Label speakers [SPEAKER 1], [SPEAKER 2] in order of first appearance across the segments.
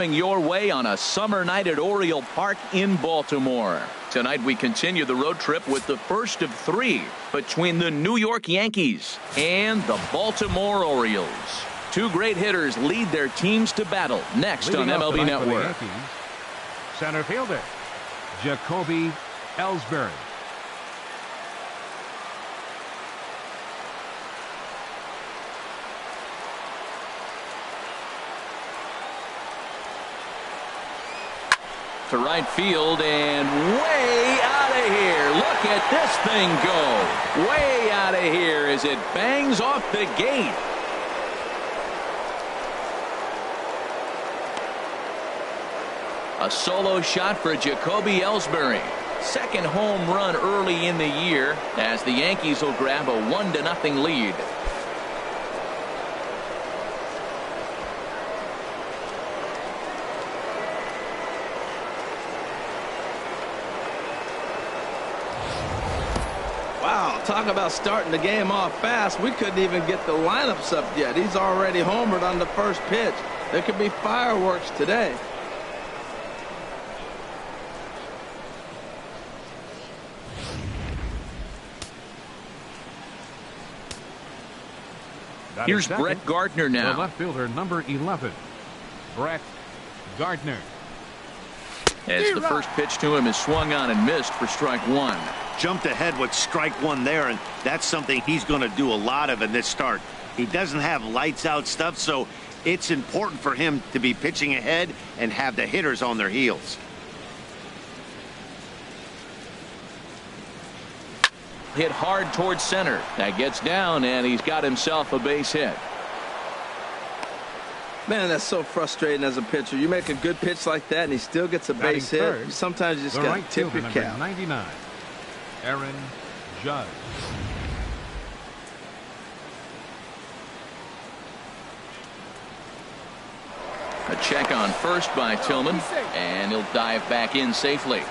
[SPEAKER 1] Your way on a summer night at Oriole Park in Baltimore. Tonight we continue the road trip with the first of three between the New York Yankees and the Baltimore Orioles. Two great hitters lead their teams to battle next on MLB Network.
[SPEAKER 2] Center fielder Jacoby Ellsbury.
[SPEAKER 1] To right field and way out of here. Look at this thing go. Way out of here as it bangs off the gate. A solo shot for Jacoby Ellsbury. Second home run early in the year as the Yankees will grab a 1-0 lead.
[SPEAKER 3] Wow, talk about starting the game off fast. We couldn't even get the lineups up yet. He's already homered on the first pitch. There could be fireworks today.
[SPEAKER 1] Here's Brett Gardner now.
[SPEAKER 2] The left fielder, number 11, Brett Gardner.
[SPEAKER 1] As the first pitch to him is swung on and missed for strike one.
[SPEAKER 4] Jumped ahead with strike one there, and that's something he's going to do a lot of in this start. He doesn't have lights out stuff, so it's important for him to be pitching ahead and have the hitters on their heels.
[SPEAKER 1] Hit hard towards center. That gets down, and he's got himself a base hit.
[SPEAKER 3] Man, that's so frustrating as a pitcher. You make a good pitch like that, and he still gets a base hit. Sometimes you just got to tip your cap.
[SPEAKER 2] 99, Aaron Judge.
[SPEAKER 1] A check on first by Tillman, and he'll dive back in safely.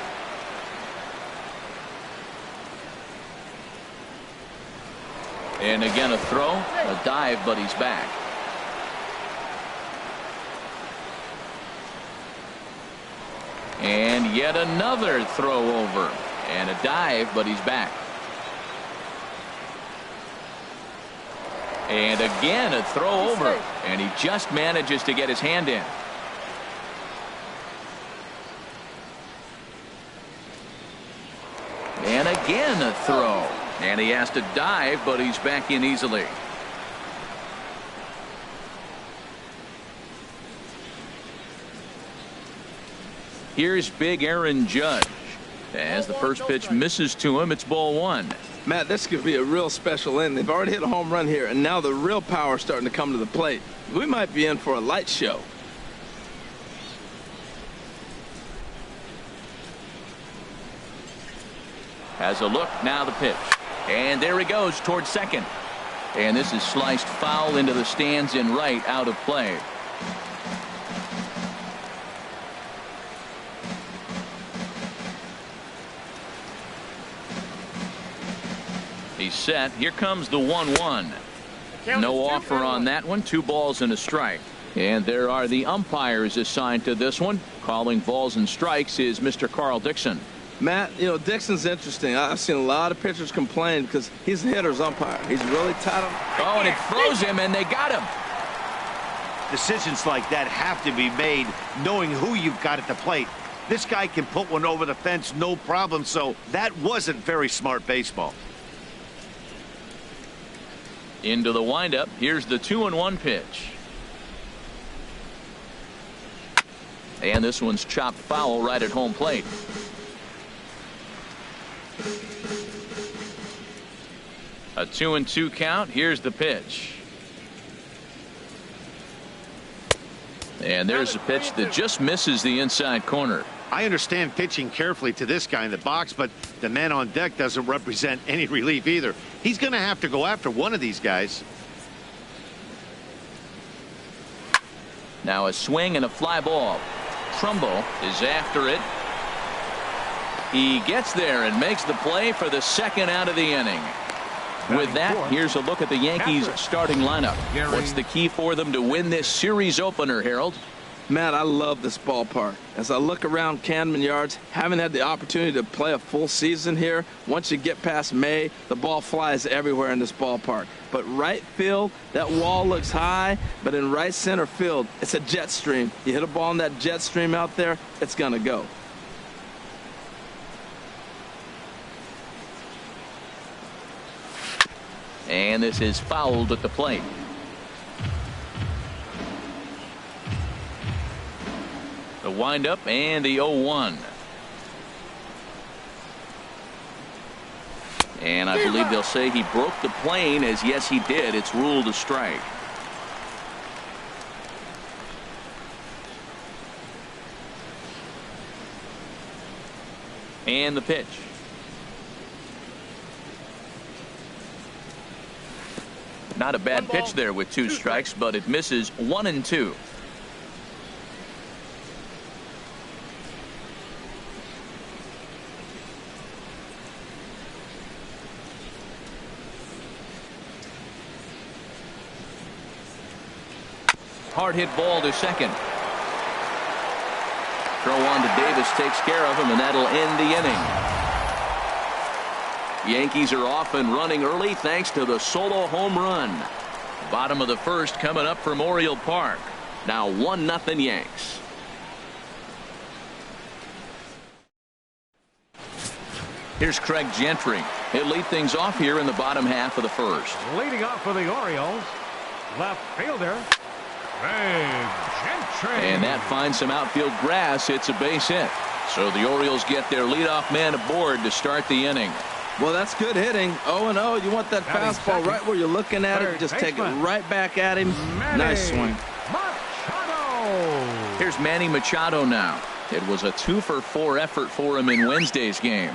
[SPEAKER 1] And again a throw, a dive, but he's back. And yet another throw over. And a dive, but he's back. And again a throw over. And he just manages to get his hand in. And again a throw. And he has to dive, but he's back in easily. Here's big Aaron Judge. As the first pitch misses to him, it's ball one.
[SPEAKER 3] Matt, this could be a real special inning. They've already hit a home run here, and now the real power is starting to come to the plate. We might be in for a light show.
[SPEAKER 1] Has a look, now the pitch. And there he goes towards second. And this is sliced foul into the stands in right, out of play. He's set. Here comes the 1-1. No offer on that one. 2 balls and a strike. And there are the umpires assigned to this one. Calling balls and strikes is Mr. Carl Dixon.
[SPEAKER 3] Matt, you know, Dixon's interesting. I've seen a lot of pitchers complain because he's a hitter's umpire. He's really tight on.
[SPEAKER 1] Oh, and it froze him, and they got him.
[SPEAKER 4] Decisions like that have to be made knowing who you've got at the plate. This guy can put one over the fence, no problem, so that wasn't very smart baseball.
[SPEAKER 1] Into the windup. Here's the 2-1 pitch. And this one's chopped foul right at home plate. A 2-2 count. Here's the pitch. And there's a pitch that just misses the inside corner.
[SPEAKER 4] I understand pitching carefully to this guy in the box, but the man on deck doesn't represent any relief either. He's going to have to go after one of these guys.
[SPEAKER 1] Now a swing and a fly ball. Trumbo is after it. He gets there and makes the play for the second out of the inning. With that, here's a look at the Yankees starting lineup. What's the key for them to win this series opener, Harold?
[SPEAKER 3] Matt, I love this ballpark. As I look around Camden Yards, having had the opportunity to play a full season here, once you get past May, the ball flies everywhere in this ballpark. But right field, that wall looks high, but in right center field, it's a jet stream. You hit a ball in that jet stream out there, it's going to go.
[SPEAKER 1] And this is fouled at the plate. The windup and the 0-1. And I believe they'll say he broke the plane, as yes he did. It's ruled a strike. And the pitch. Not a bad pitch there with 2 strikes, but it misses 1-2. Hard hit ball to second. Throw on to Davis takes care of him, and that'll end the inning. Yankees are off and running early thanks to the solo home run. Bottom of the first coming up from Oriole Park. Now 1-0 Yanks. Here's Craig Gentry. He'll lead things off here in the bottom half of the first.
[SPEAKER 2] Leading off for the Orioles, left fielder, Craig Gentry.
[SPEAKER 1] And that finds some outfield grass. It's a base hit. So the Orioles get their leadoff man aboard to start the inning.
[SPEAKER 3] Well, that's good hitting. 0-0. You want that fastball right where you're looking at it. Just take it right back at him. Nice swing.
[SPEAKER 2] Machado.
[SPEAKER 1] Here's Manny Machado now. It was a 2-for-4 effort for him in Wednesday's game.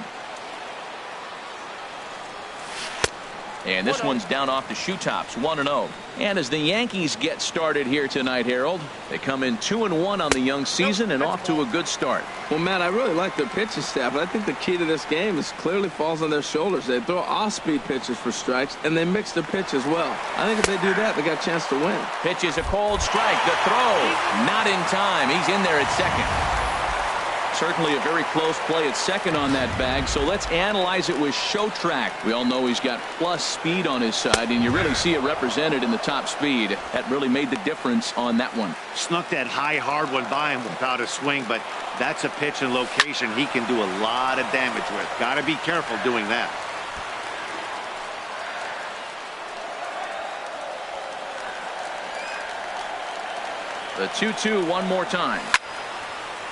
[SPEAKER 1] And this one's down off the shoe tops, 1-0. And as the Yankees get started here tonight, Harold, they come in 2-1 on the young season and off to a good start.
[SPEAKER 3] Well, Matt, I really like their pitching staff, but I think the key to this game is clearly falls on their shoulders. They throw off-speed pitches for strikes, and they mix their pitch as well. I think if they do that, they got a chance to win.
[SPEAKER 1] Pitch is a cold strike. The throw, not in time. He's in there at second. Certainly a very close play at second on that bag, so let's analyze it with show track. We all know he's got plus speed on his side, and you really see it represented in the top speed. That really made the difference on that one.
[SPEAKER 4] Snuck that high, hard one by him without a swing, but that's a pitch and location he can do a lot of damage with. Got to be careful doing that.
[SPEAKER 1] The 2-2 one more time.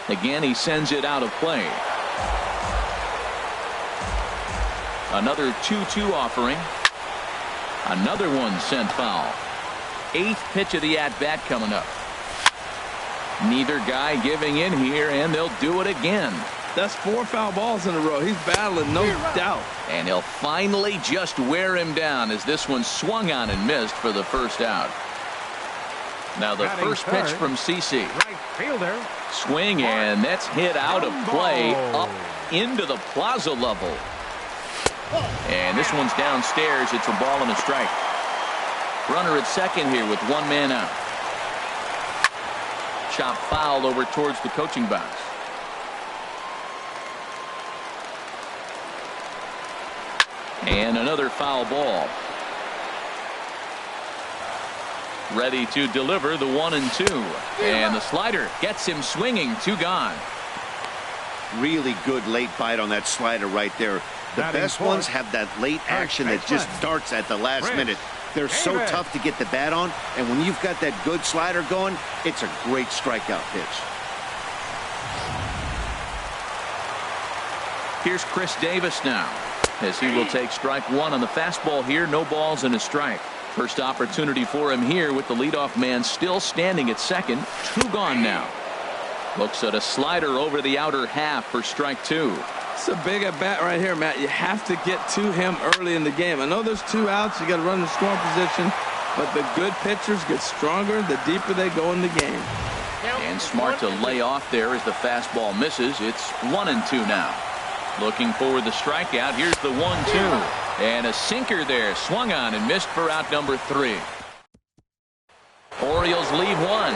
[SPEAKER 1] Again, he sends it out of play. Another 2-2 offering. Another one sent foul. 8th pitch of the at-bat coming up. Neither guy giving in here, and they'll do it again.
[SPEAKER 3] That's 4 foul balls in a row. He's battling, no doubt.
[SPEAKER 1] And he'll finally just wear him down as this one swung on and missed for the first out. Now the first pitch from CC.
[SPEAKER 2] Right fielder.
[SPEAKER 1] Swing, and that's hit out of play up into the plaza level. And this one's downstairs. It's a ball and a strike. Runner at second here with 1 man out. Chop foul over towards the coaching box. And another foul ball. Ready to deliver the 1-2. And the slider gets him swinging. 2 gone.
[SPEAKER 4] Really good late bite on that slider right there. The best ones have that late action that just darts at the last minute. They're so tough to get the bat on, and when you've got that good slider going, it's a great strikeout pitch.
[SPEAKER 1] Here's Chris Davis now, as he will take strike 1 on the fastball here. No balls and a strike. First opportunity for him here with the leadoff man still standing at second. 2 gone now. Looks at a slider over the outer half for strike 2.
[SPEAKER 3] It's a big at bat right here, Matt. You have to get to him early in the game. I know there's 2 outs. You got to run in scoring position, but the good pitchers get stronger the deeper they go in the game.
[SPEAKER 1] And smart to lay off there as the fastball misses. It's 1-2 now. Looking for the strikeout. Here's the 1-2. And a sinker there, swung on and missed for out number 3. Orioles leave 1.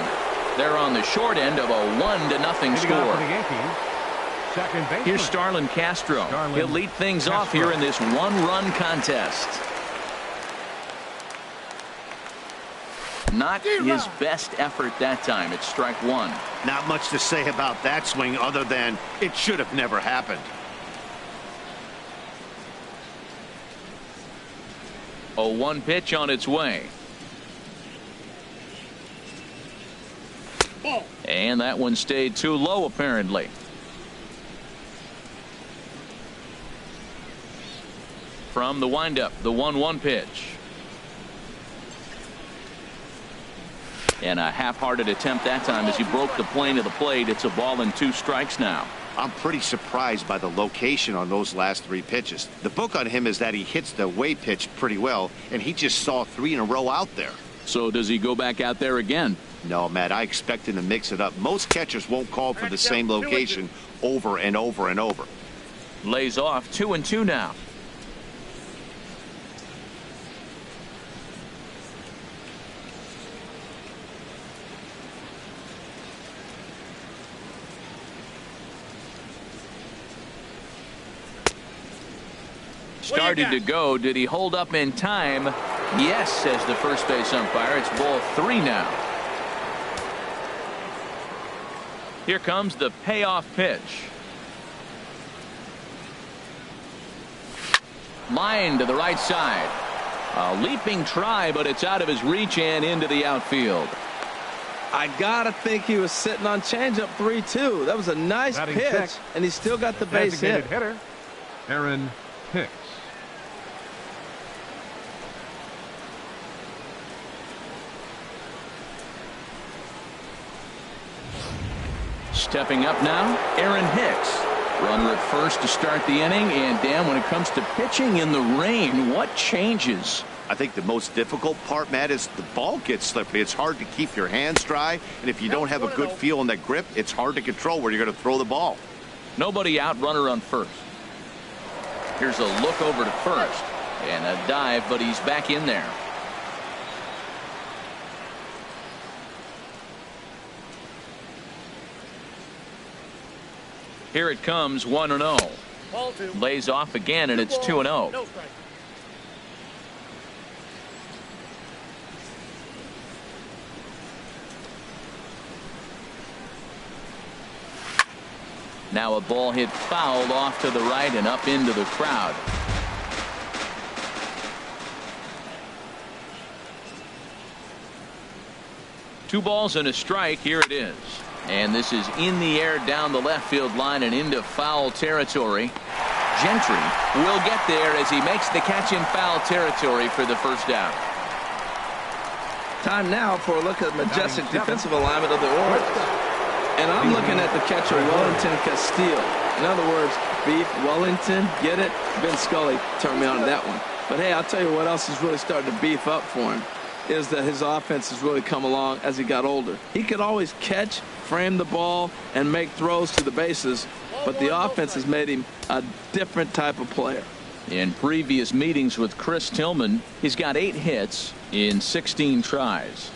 [SPEAKER 1] They're on the short end of a 1-0 score.
[SPEAKER 2] For the Yankees, second baseman.
[SPEAKER 1] Here's Starlin Castro. He'll lead things off here in this one-run contest. Not his best effort that time. It's strike one.
[SPEAKER 4] Not much to say about that swing other than it should have never happened.
[SPEAKER 1] A 1 pitch on its way. And that one stayed too low, apparently. From the windup, the 1-1 pitch. And a half-hearted attempt that time as he broke the plane of the plate. It's a ball and 2 strikes now.
[SPEAKER 4] I'm pretty surprised by the location on those last 3 pitches. The book on him is that he hits the away pitch pretty well, and he just saw 3 in a row out there.
[SPEAKER 1] So does he go back out there again?
[SPEAKER 4] No, Matt, I expect him to mix it up. Most catchers won't call for the same location over and over and over.
[SPEAKER 1] Lays off 2-2 now. Started to go. Did he hold up in time? Yes, says the first base umpire. It's ball 3 now. Here comes the payoff pitch. Line to the right side. A leaping try, but it's out of his reach and into the outfield.
[SPEAKER 3] I gotta think he was sitting on changeup 3-2. That was a nice pitch, and he still got the base hit.
[SPEAKER 2] Hitter, Aaron Hicks.
[SPEAKER 1] Stepping up now, Aaron Hicks. Runner at first to start the inning. And Dan, when it comes to pitching in the rain, what changes?
[SPEAKER 4] I think the most difficult part, Matt, is the ball gets slippery. It's hard to keep your hands dry, and if you don't have a good feel in that grip, it's hard to control where you're going to throw the ball.
[SPEAKER 1] Nobody out, runner on first. Here's a look over to first and a dive, but he's back in there. Here it comes, 1-0. Lays off again, and it's 2-0. Now a ball hit foul off to the right and up into the crowd. Two balls and a strike. Here it is. And this is in the air down the left field line and into foul territory. Gentry will get there as he makes the catch in foul territory for the first out.
[SPEAKER 3] Time now for a look at the majestic defensive alignment of the Orioles. And I'm looking at the catcher, Wellington Castillo. In other words, Beef Wellington, get it? Vin Scully turned me on to that one. But hey, I'll tell you what else is really starting to beef up for him is that his offense has really come along as he got older. He could always catch, frame the ball, and make throws to the bases, but the offense has made him a different type of player.
[SPEAKER 1] In previous meetings with Chris Tillman, he's got 8 hits in 16 tries.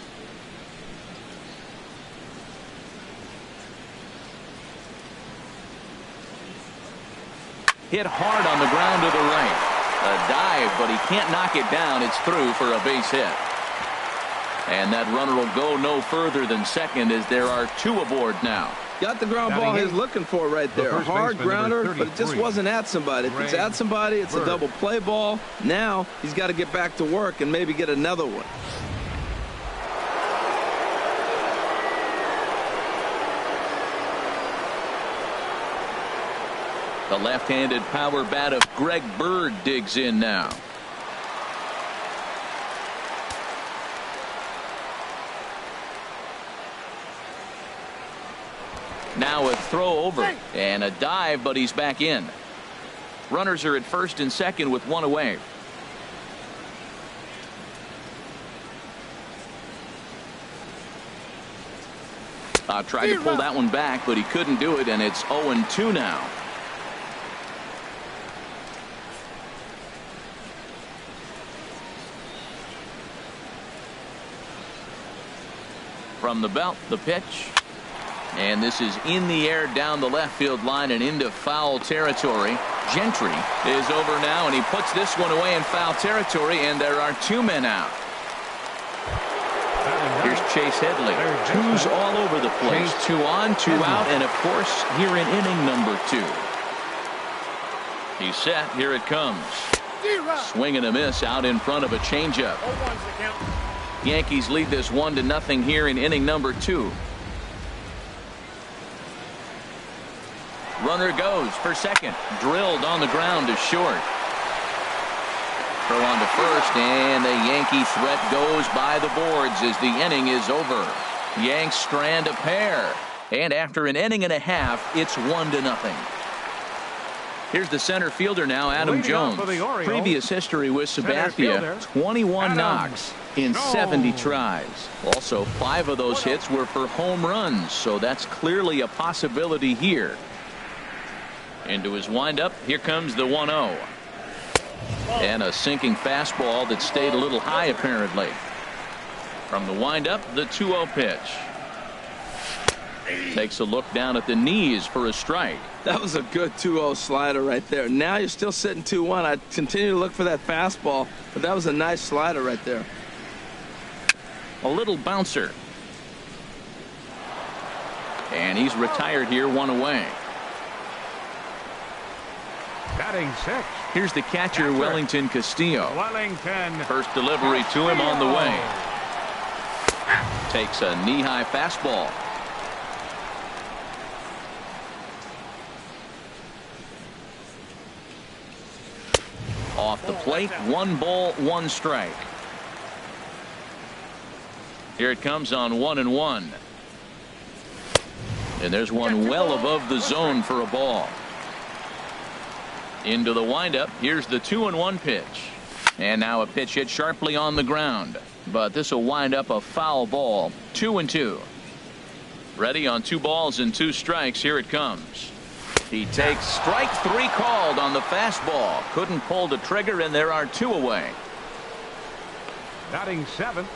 [SPEAKER 1] Hit hard on the ground to the right. A dive, but he can't knock it down. It's through for a base hit. And that runner will go no further than second as there are 2 aboard now.
[SPEAKER 3] Got the ground ball he's looking for right there. A hard grounder, but it just wasn't at somebody. If it's at somebody, it's a double play ball. Now he's got to get back to work and maybe get another one.
[SPEAKER 1] The left-handed power bat of Greg Bird digs in now. Now a throw over and a dive, but he's back in. Runners are at first and second with 1 away. Tried to pull that one back, but he couldn't do it, and it's 0-2 now. From the belt, the pitch. And this is in the air down the left field line and into foul territory. Gentry is over now, and he puts this one away in foul territory, and there are 2 men out. Here's Chase Headley. 2's all over the place. 2 on, 2 out, and of course, here in inning number 2. He's set. Here it comes. Swing and a miss out in front of a changeup. Yankees lead this 1-0 here in inning number 2. Runner goes for second. Drilled on the ground to short. Throw on to first, and the Yankee threat goes by the boards as the inning is over. Yanks strand a pair, and after an inning and a half, it's 1-0. Here's the center fielder now, Adam Jones. Previous history with Sabathia, 21 knocks in 70 tries. Also, 5 of those hits were for home runs, so that's clearly a possibility here. Into his windup, here comes the 1-0. And a sinking fastball that stayed a little high apparently. From the windup, the 2-0 pitch. Takes a look down at the knees for a strike.
[SPEAKER 3] That was a good 2-0 slider right there. Now you're still sitting 2-1. I'd continue to look for that fastball, but that was a nice slider right there.
[SPEAKER 1] A little bouncer. And he's retired here, 1 away.
[SPEAKER 2] Batting 6.
[SPEAKER 1] Here's the catcher, Wellington Castillo.
[SPEAKER 2] Wellington.
[SPEAKER 1] First delivery to him on the way. Takes a knee-high fastball. Off the plate, 1 ball, 1 strike. Here it comes on 1-1. And there's one well above the zone for a ball. Into the windup. Here's the 2-1 pitch. And now a pitch hit sharply on the ground. But this will wind up a foul ball. 2-2. Ready on 2 balls and 2 strikes. Here it comes. He takes strike 3 called on the fastball. Couldn't pull the trigger, and there are 2 away.
[SPEAKER 2] Batting 7.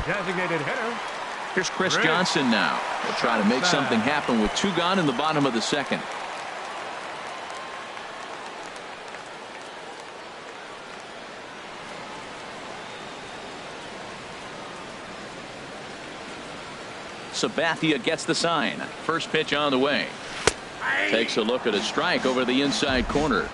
[SPEAKER 2] Designated hitter.
[SPEAKER 1] Here's Chris Johnson now. He'll try to make something happen with 2 gone in the bottom of the 2nd. Sabathia gets the sign. First pitch on the way. Takes a look at a strike over the inside corner.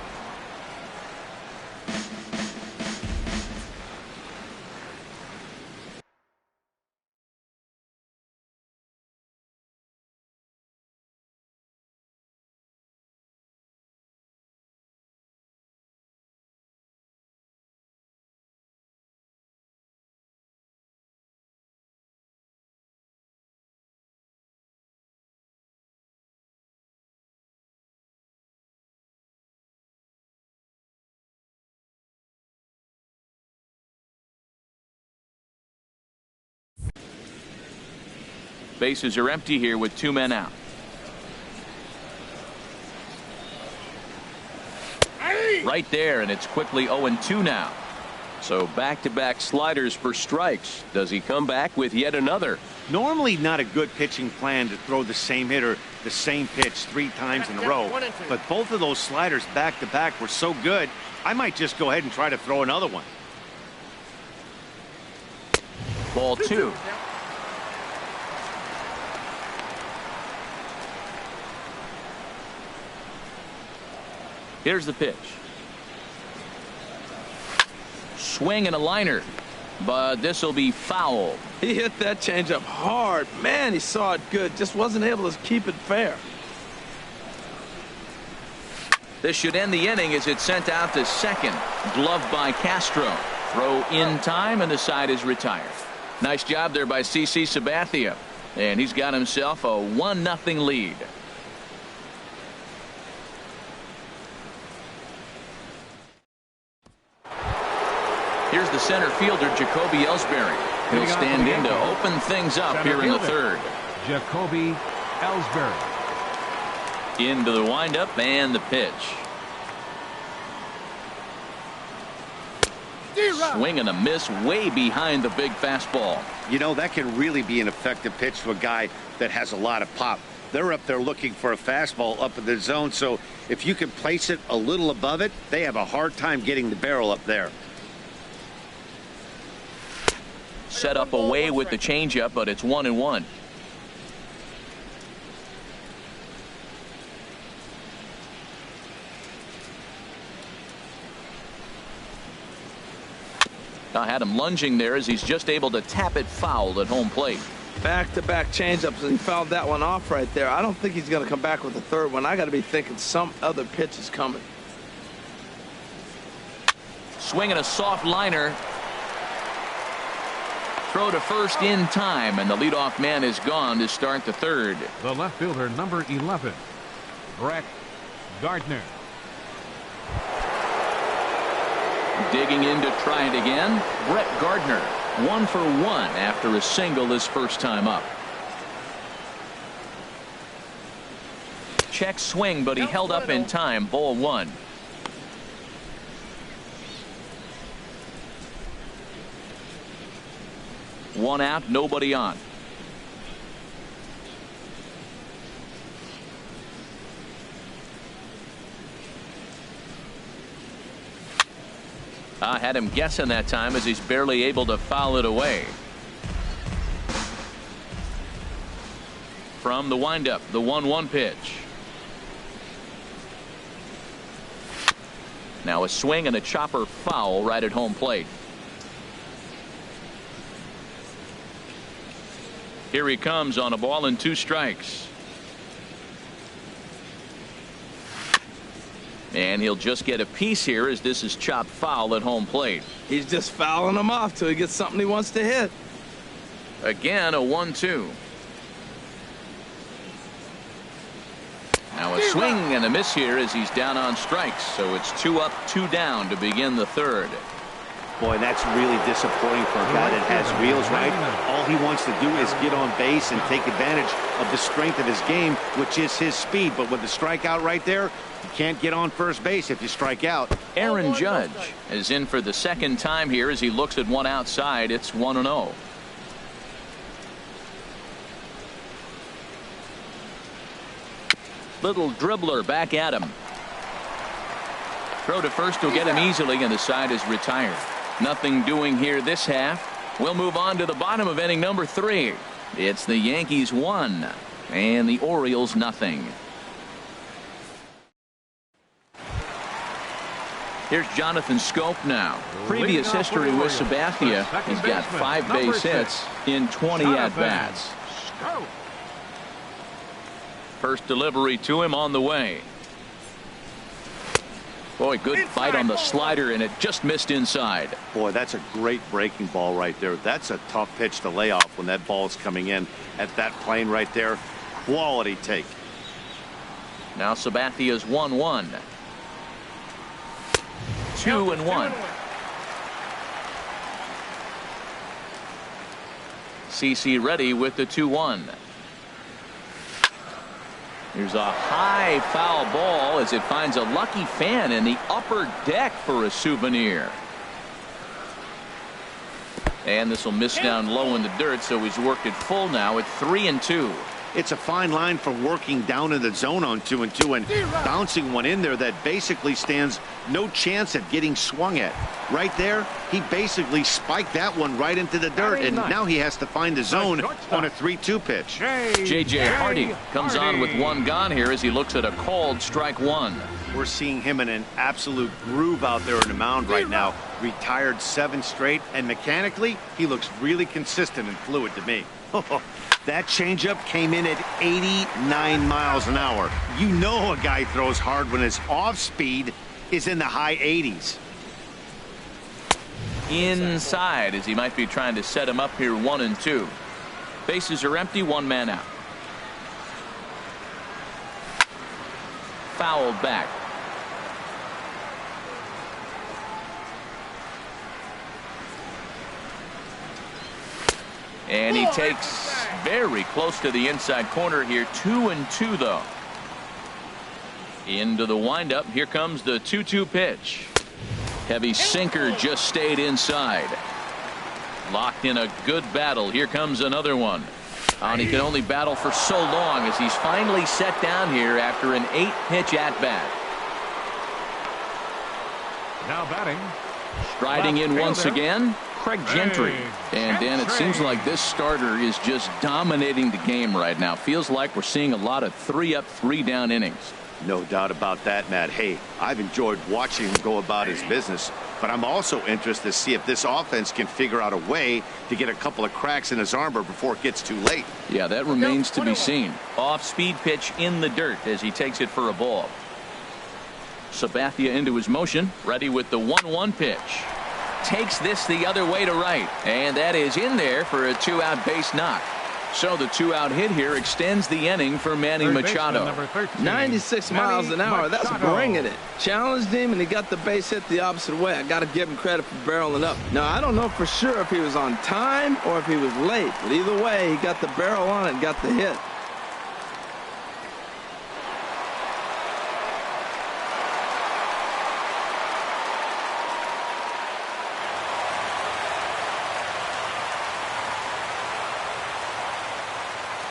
[SPEAKER 1] Bases are empty here with 2 men out. Right there, and it's quickly 0-2 now. So back-to-back sliders for strikes. Does he come back with yet another?
[SPEAKER 4] Normally not a good pitching plan to throw the same hitter the same pitch 3 times in a row. But both of those sliders back-to-back were so good, I might just go ahead and try to throw another one.
[SPEAKER 1] Ball 2. Here's the pitch. Swing and a liner, but this will be foul.
[SPEAKER 3] He hit that changeup hard. Man, he saw it good. Just wasn't able to keep it fair.
[SPEAKER 1] This should end the inning as it's sent out to second. Gloved by Castro. Throw in time, and the side is retired. Nice job there by CC Sabathia. And he's got himself a 1-0 lead. Here's the center fielder, Jacoby Ellsbury. He'll stand in to open things up here in the 3rd.
[SPEAKER 2] Jacoby Ellsbury.
[SPEAKER 1] Into the windup and the pitch. Swing and a miss way behind the big fastball.
[SPEAKER 4] You know, that can really be an effective pitch to a guy that has a lot of pop. They're up there looking for a fastball up in the zone, so if you can place it a little above it, they have a hard time getting the barrel up there.
[SPEAKER 1] Set up away with the changeup, but it's 1-1. I had him lunging there as he's just able to tap it foul at home plate.
[SPEAKER 3] Back-to-back changeups, and he fouled that one off right there. I don't think he's going to come back with the third one. I got to be thinking some other pitch is coming.
[SPEAKER 1] Swinging a soft liner. Throw to first in time, and the leadoff man is gone to start the third.
[SPEAKER 2] The left fielder, number 11, Brett Gardner.
[SPEAKER 1] Digging in to try it again, Brett Gardner. 1 for 1 after a single his first time up. Check swing, but he held up in time. Ball 1. One out, nobody on. I had him guessing that time as he's barely able to foul it away. From the windup, the 1-1 pitch. Now a swing and a chopper foul right at home plate. Here he comes on a ball and 2 strikes. And he'll just get a piece here as this is chopped foul at home plate.
[SPEAKER 3] He's just fouling them off till he gets something he wants to hit.
[SPEAKER 1] Again, a 1-2. Now a swing and a miss here as he's down on strikes. So it's 2 up, 2 down to begin the third.
[SPEAKER 4] Boy, that's really disappointing for a guy that has wheels, right? All he wants to do is get on base and take advantage of the strength of his game, which is his speed. But with the strikeout right there, you can't get on first base if you strike out.
[SPEAKER 1] Aaron Judge is in for the second time here as he looks at one outside. It's 1-0. Little dribbler back at him. Throw to first will get him easily, and the side is retired. Nothing doing here this half. We'll move on to the bottom of inning number 3. It's the Yankees 1 and the Orioles nothing. Here's Jonathan Scope now. Previous history with Sabathia. He's got 5 base hits in 20 at-bats. First delivery to him on the way. Boy, good bite on the slider, and it just missed inside.
[SPEAKER 4] Boy, that's a great breaking ball right there. That's a tough pitch to lay off when that ball is coming in at that plane right there. Quality take.
[SPEAKER 1] Now Sabathia's 1-1. 2-1. CC ready with the 2-1. Here's a high foul ball as it finds a lucky fan in the upper deck for a souvenir. And this will miss down low in the dirt, so he's worked it full now at 3-2.
[SPEAKER 4] It's a fine line for working down in the zone on 2-2 and bouncing one in there that basically stands no chance at getting swung at. Right there, he basically spiked that one right into the dirt, and now he has to find the zone on a 3-2 pitch.
[SPEAKER 1] J.J. Hardy comes on with 1 gone here as he looks at a called strike 1.
[SPEAKER 4] We're seeing him in an absolute groove out there on the mound right now. Retired 7 straight, and mechanically, he looks really consistent and fluid to me. That changeup came in at 89 miles an hour. You know a guy throws hard when his off speed is in the high 80s.
[SPEAKER 1] Inside as he might be trying to set him up here 1-2. Bases are empty, 1 man out. Fouled back. And he takes very close to the inside corner here. 2-2 though. Into the windup. Here comes the 2-2 pitch. Heavy sinker just stayed inside. Locked in a good battle. Here comes another one. And he can only battle for so long as he's finally set down here after an 8-pitch at-bat.
[SPEAKER 2] Now batting.
[SPEAKER 1] Striding in once again, Craig Gentry. And Dan, it seems like this starter is just dominating the game right now. Feels like we're seeing a lot of 3-up, 3-down innings.
[SPEAKER 4] No doubt about that, Matt. Hey, I've enjoyed watching him go about his business, but I'm also interested to see if this offense can figure out a way to get a couple of cracks in his armor before it gets too late.
[SPEAKER 1] Yeah, that remains to be seen. Off-speed pitch in the dirt as he takes it for a ball. Sabathia into his motion, ready with the 1-1 pitch. Takes this the other way to right, and that is in there for a 2-out base knock. So the 2-out hit here extends the inning for Manny Machado.
[SPEAKER 3] 96 miles an hour. That's bringing it. Challenged him, and he got the base hit the opposite way. I got to give him credit for barreling up. Now, I don't know for sure if he was on time or if he was late, but either way, he got the barrel on it and got the hit.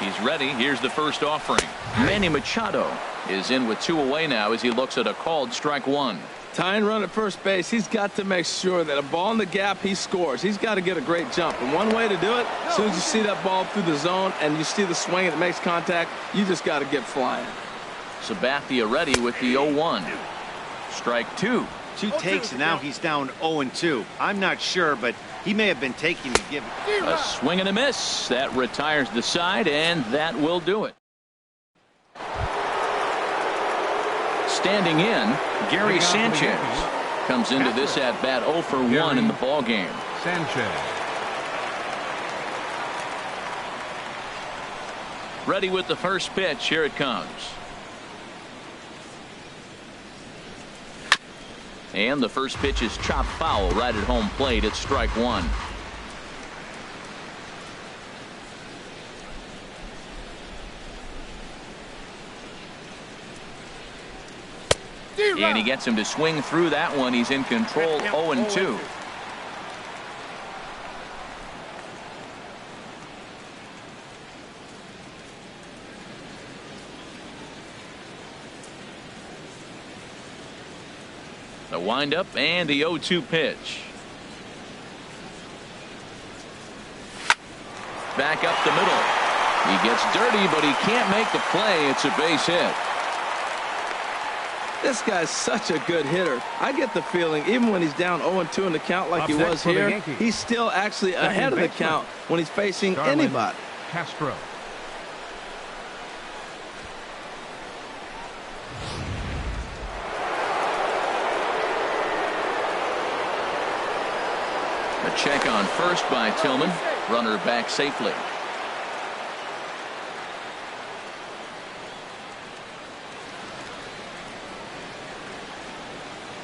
[SPEAKER 1] He's ready. Here's the first offering. Manny Machado is in with 2 away now as he looks at a called strike 1.
[SPEAKER 3] Tying run at first base. He's got to make sure that a ball in the gap, he scores. He's got to get a great jump. And one way to do it, as soon as you see that ball through the zone and you see the swing and it makes contact, you just got to get flying.
[SPEAKER 1] Sabathia ready with the 0-1. Strike 2.
[SPEAKER 4] 2 takes, and now he's down 0-2. I'm not sure, but he may have been taking to give it.
[SPEAKER 1] A swing and a miss. That retires the side, and that will do it. Standing in, Gary Sanchez comes into this at bat 0 for 1 in the ball game.
[SPEAKER 2] Sanchez.
[SPEAKER 1] Ready with the first pitch. Here it comes. And the first pitch is chopped foul right at home plate. It's strike 1. And he gets him to swing through that one. He's in control 0-2. The windup and the 0-2 pitch. Back up the middle. He gets dirty, but he can't make the play. It's a base hit.
[SPEAKER 3] This guy's such a good hitter. I get the feeling even when he's down 0-2 in the count like he was here, he's still actually ahead of the count when he's facing anybody.
[SPEAKER 2] Castro.
[SPEAKER 1] A check on first by Tillman. Runner back safely.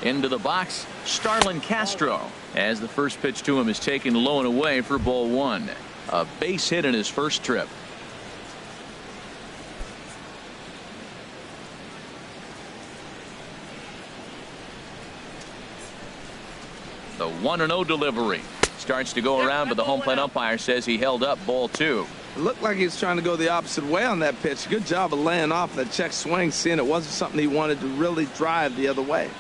[SPEAKER 1] Into the box, Starlin Castro, as the first pitch to him is taken low and away for ball 1. A base hit in his first trip. The 1-0 delivery starts to go around, but the home plate umpire says he held up ball 2.
[SPEAKER 3] It looked like he was trying to go the opposite way on that pitch. Good job of laying off that check swing, seeing it wasn't something he wanted to really drive the other way.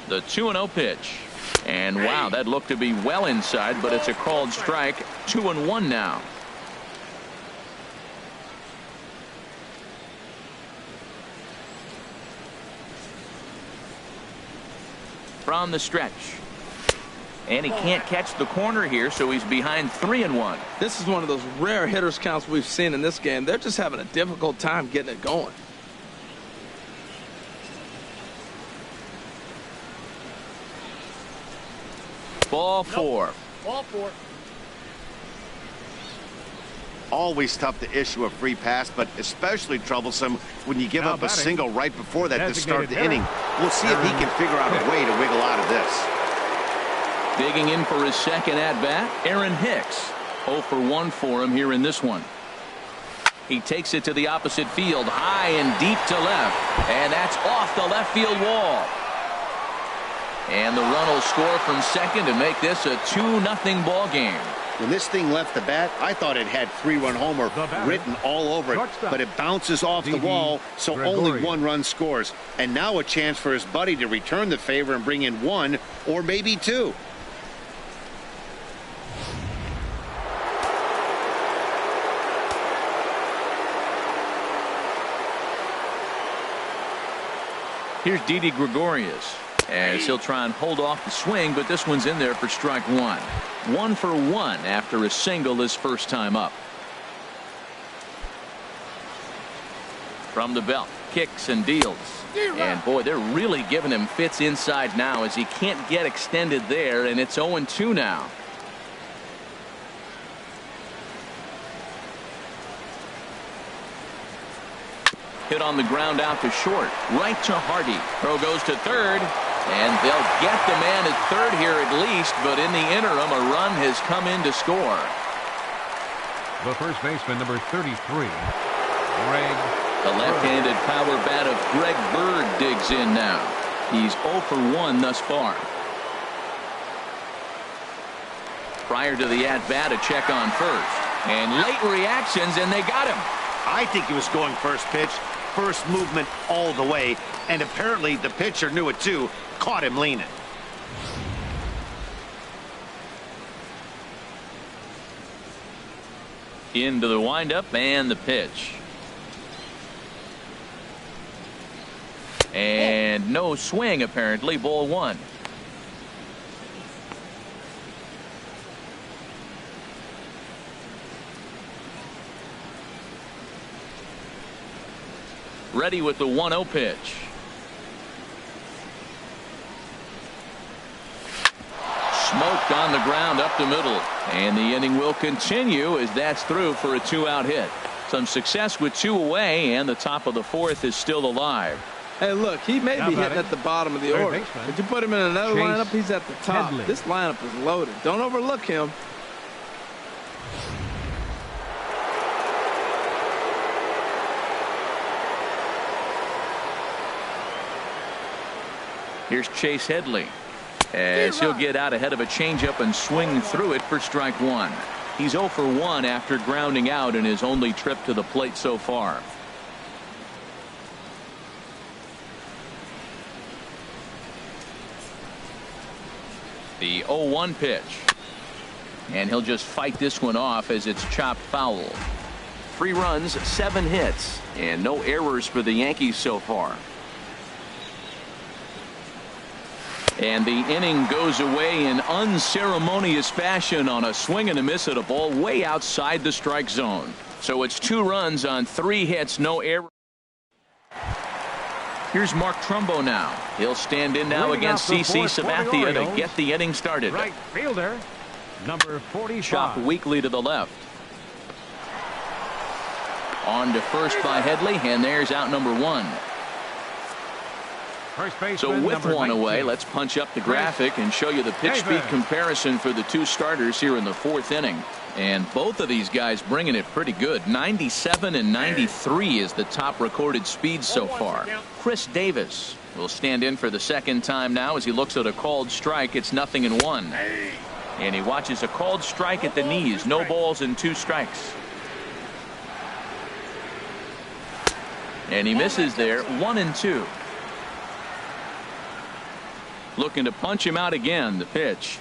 [SPEAKER 1] The 2-0 pitch. And wow, that looked to be well inside, but it's a called strike. 2-1 now. From the stretch. And he can't catch the corner here, so he's behind 3-1.
[SPEAKER 3] This is one of those rare hitters counts we've seen in this game. They're just having a difficult time getting it going.
[SPEAKER 1] Ball 4.
[SPEAKER 5] Ball 4.
[SPEAKER 4] Always tough to issue a free pass, but especially troublesome when you give up a single right before that to start the inning. We'll see if he can figure out a way to wiggle out of this.
[SPEAKER 1] Digging in for his second at-bat, Aaron Hicks. 0 for 1 for him here in this one. He takes it to the opposite field, high and deep to left, and that's off the left field wall. And the run will score from second to make this a 2-0 ball game.
[SPEAKER 4] When this thing left the bat, I thought it had 3-run homer written all over it, but it bounces off the wall, so only 1 run scores. And now a chance for his buddy to return the favor and bring in 1 or maybe 2.
[SPEAKER 1] Here's Didi Gregorius, as he'll try and hold off the swing, but this one's in there for strike 1. 1 for 1 after a single his first time up. From the belt, kicks and deals. And boy, they're really giving him fits inside now as he can't get extended there, and it's 0-2 now. Hit on the ground out to short, right to Hardy. Throw goes to third, and they'll get the man at third here at least, but in the interim, a run has come in to score.
[SPEAKER 2] The first baseman, number 33, Greg.
[SPEAKER 1] The left-handed power bat of Greg Bird digs in now. He's 0 for 1 thus far. Prior to the at-bat, a check on first. And late reactions, and they got him.
[SPEAKER 4] I think he was going first pitch. First movement all the way, and apparently the pitcher knew it too, caught him leaning.
[SPEAKER 1] Into the windup and the pitch. And no swing apparently, ball 1. Ready with the 1-0 pitch. Smoked on the ground up the middle. And the inning will continue as that's through for a 2-out hit. Some success with 2 away, and the top of the 4th is still alive.
[SPEAKER 3] Hey, look, he may be hitting at the bottom of the order. If you put him in another lineup, he's at the top. This lineup is loaded. Don't overlook him.
[SPEAKER 1] Here's Chase Headley, as he'll get out ahead of a changeup and swing through it for strike 1. He's 0 for 1 after grounding out in his only trip to the plate so far. The 0-1 pitch. And he'll just fight this one off as it's chopped foul. 3 runs, 7 hits, and no errors for the Yankees so far. And the inning goes away in unceremonious fashion on a swing and a miss at a ball way outside the strike zone. So it's 2 runs on 3 hits, no error. Here's Mark Trumbo now. He'll stand in now against CC Sabathia to get the inning started.
[SPEAKER 2] Right fielder, number 45.
[SPEAKER 1] Chop weakly to the left. On to first by Headley, and there's out number 1. So with 1 away, let's punch up the graphic and show you the pitch speed comparison for the 2 starters here in the 4th inning. And both of these guys bringing it pretty good. 97 and 93 is the top recorded speed so far. Chris Davis will stand in for the second time now as he looks at a called strike. It's 0-1. And he watches a called strike at the knees. No balls and 2 strikes. And he misses there. 1-2. Looking to punch him out again. The pitch.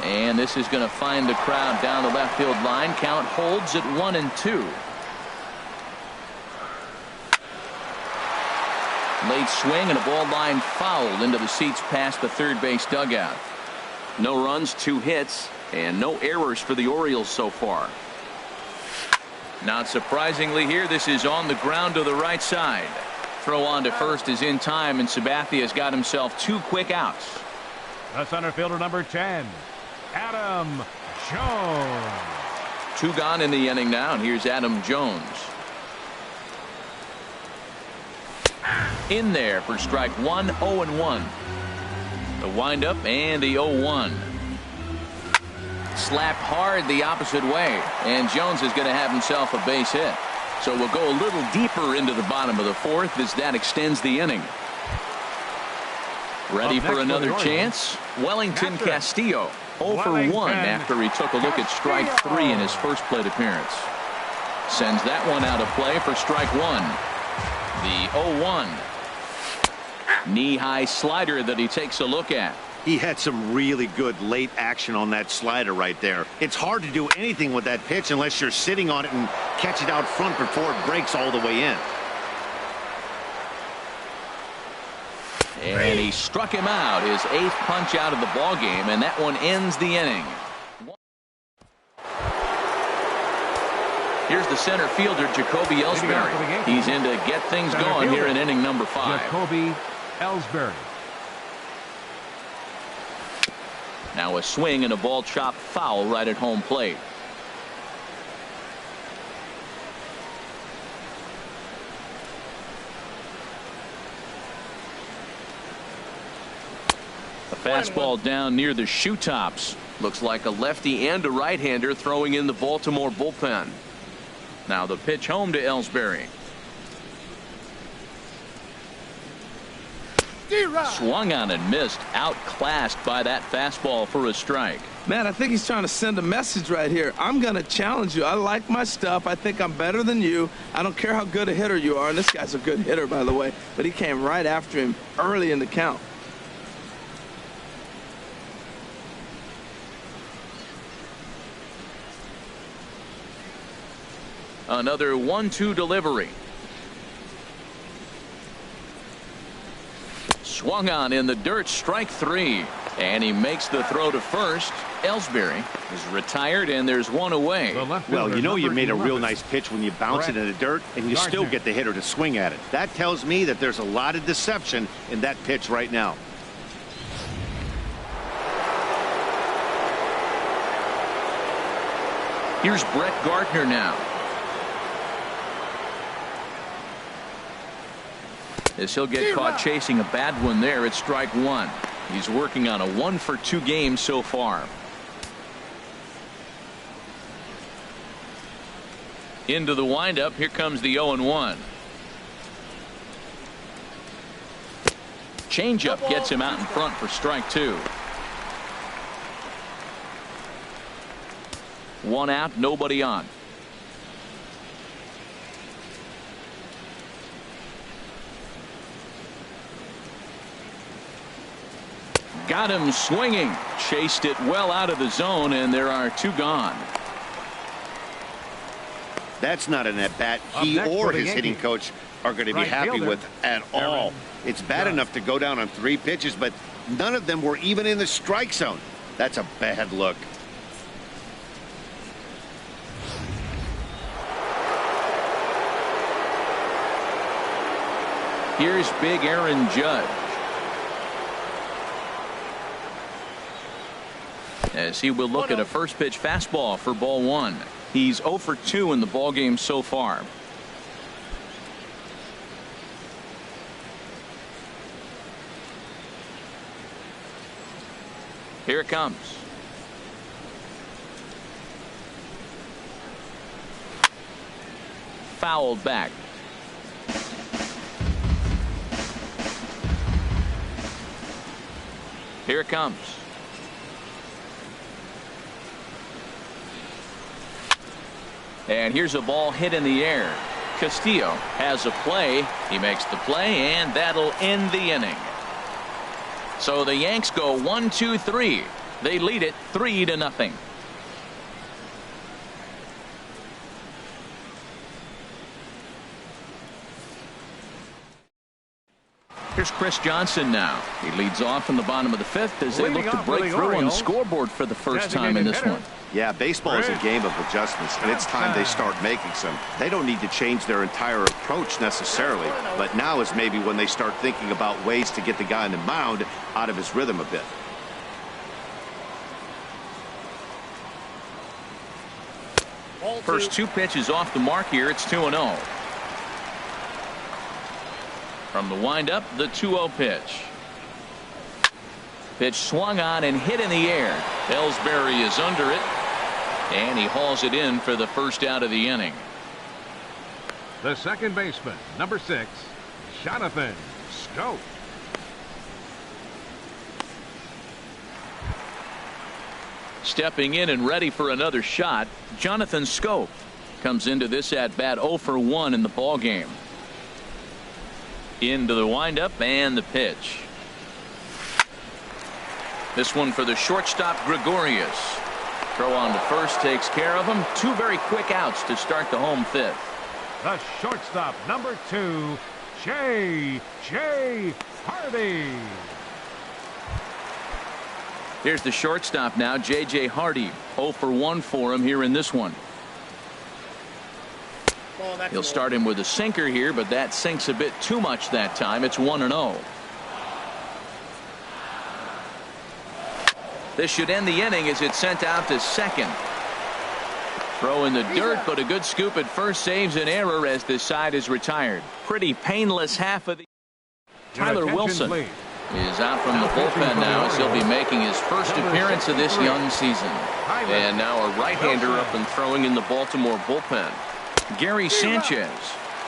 [SPEAKER 1] And this is going to find the crowd down the left field line. Count holds at 1-2. Late swing and a ball line fouled into the seats past the third base dugout. No runs, 2 hits, and no errors for the Orioles so far. Not surprisingly here, this is on the ground to the right side. Throw on to first is in time, and Sabathia has got himself 2 quick outs.
[SPEAKER 2] The center fielder, number 10, Adam Jones.
[SPEAKER 1] 2 gone in the inning now, and here's Adam Jones. In there for strike 1, 0-1. The windup and the 0-1. Slapped hard the opposite way, and Jones is going to have himself a base hit. So we'll go a little deeper into the bottom of the 4th as that extends the inning. Ready
[SPEAKER 2] Up
[SPEAKER 1] for
[SPEAKER 2] next
[SPEAKER 1] another
[SPEAKER 2] the Orioles.
[SPEAKER 1] chance? Wellington
[SPEAKER 2] Catcher.
[SPEAKER 1] Castillo, 0 for 1
[SPEAKER 2] Wellington
[SPEAKER 1] after he took a look at strike 3 in his first plate appearance. Sends that one out of play for strike 1. The 0-1. Knee-high slider that he takes a look at.
[SPEAKER 4] He had some really good late action on that slider right there. It's hard to do anything with that pitch unless you're sitting on it and catch it out front before it breaks all the way in.
[SPEAKER 1] And he struck him out, his 8th punch out of the ball game, and that one ends the inning. Here's the center fielder, Jacoby Ellsbury. He's in to get things going here in inning number 5.
[SPEAKER 2] Jacoby Ellsbury.
[SPEAKER 1] Now a swing and a ball chopped foul right at home plate. A fastball down near the shoe tops. Looks like a lefty and a right-hander throwing in the Baltimore bullpen. Now the pitch home to Ellsbury. Swung on and missed, outclassed by that fastball for a strike.
[SPEAKER 3] Man, I think he's trying to send a message right here. I'm going to challenge you. I like my stuff. I think I'm better than you. I don't care how good a hitter you are. And this guy's a good hitter, by the way. But he came right after him early in the count.
[SPEAKER 1] Another 1-2 delivery. Swung on in the dirt, strike 3. And he makes the throw to first. Ellsbury is retired, and there's one away.
[SPEAKER 4] Well, you know you made a real nice pitch when you bounce it in the dirt, and you still get the hitter to swing at it. That tells me that there's a lot of deception in that pitch right now.
[SPEAKER 1] Here's Brett Gardner now. As he'll get caught chasing a bad one there at strike 1. He's working on a 1-for-2 game so far. Into the windup. Here comes the 0-1. Changeup gets him out in front for strike 2. 1 out, nobody on. Got him swinging. Chased it well out of the zone, and there are 2 gone.
[SPEAKER 4] That's not an at-bat he or his hitting coach are going to be happy with at all. It's bad enough to go down on 3 pitches, but none of them were even in the strike zone. That's a bad look.
[SPEAKER 1] Here's big Aaron Judge. As he will look at a first pitch fastball for ball 1. He's 0 for 2 in the ball game so far. Here it comes. Fouled back. Here it comes. And here's a ball hit in the air. Castillo has a play. He makes the play, and that'll end the inning. So the Yanks go 1-2-3. They lead it 3-0. Here's Chris Johnson now. He leads off in the bottom of the 5th as they look to break through on the scoreboard for the first time in this one.
[SPEAKER 4] Yeah, baseball is a game of adjustments, and it's time they start making some. They don't need to change their entire approach necessarily, but now is maybe when they start thinking about ways to get the guy on the mound out of his rhythm a bit.
[SPEAKER 1] First 2 pitches off the mark here. It's 2-0. From the windup, the 2-0 pitch. Pitch swung on and hit in the air. Ellsbury is under it, and he hauls it in for the first out of the inning.
[SPEAKER 2] The second baseman, number 6, Jonathan Scope.
[SPEAKER 1] Stepping in and ready for another shot, Jonathan Scope comes into this at bat 0 for 1 in the ball game. Into the windup and the pitch. This one for the shortstop Gregorius. Throw on to first takes care of him. 2 very quick outs to start the home 5th.
[SPEAKER 2] The shortstop, number 2, J. Hardy.
[SPEAKER 1] Here's the shortstop now, J.J. Hardy. 0 for 1 for him here in this one. He'll start him with a sinker here, but that sinks a bit too much that time. It's 1-0. This should end the inning as it's sent out to second. Throw in the dirt, but a good scoop at first saves an error as this side is retired. Pretty painless half of the. Tyler Wilson is out from the bullpen now as he'll be making his first appearance of this young season. And now a right-hander up and throwing in the Baltimore bullpen. Gary Sanchez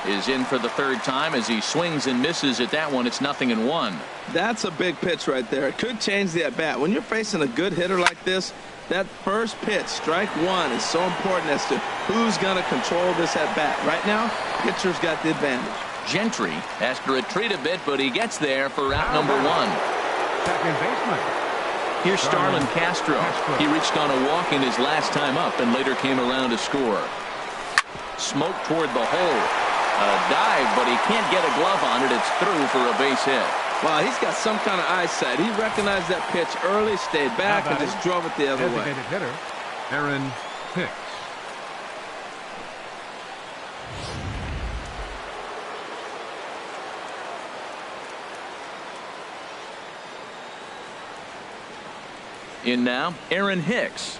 [SPEAKER 1] is in for the 3rd time as he swings and misses at that one. It's 0-1.
[SPEAKER 3] That's a big pitch right there. It could change the at-bat. When you're facing a good hitter like this, that first pitch, strike 1, is so important as to who's going to control this at-bat. Right now, pitcher's got the advantage.
[SPEAKER 1] Gentry has to retreat a bit, but he gets there for out number 1.
[SPEAKER 2] Second baseman.
[SPEAKER 1] Here's Starlin Castro. He reached on a walk in his last time up and later came around to score. Smoke toward the hole. A dive, but he can't get a glove on it. It's through for a base hit.
[SPEAKER 3] Wow, he's got some kind of eyesight. He recognized that pitch early, stayed back, and just drove it the other way.
[SPEAKER 2] Designated hitter, Aaron Hicks.
[SPEAKER 1] In now, Aaron Hicks,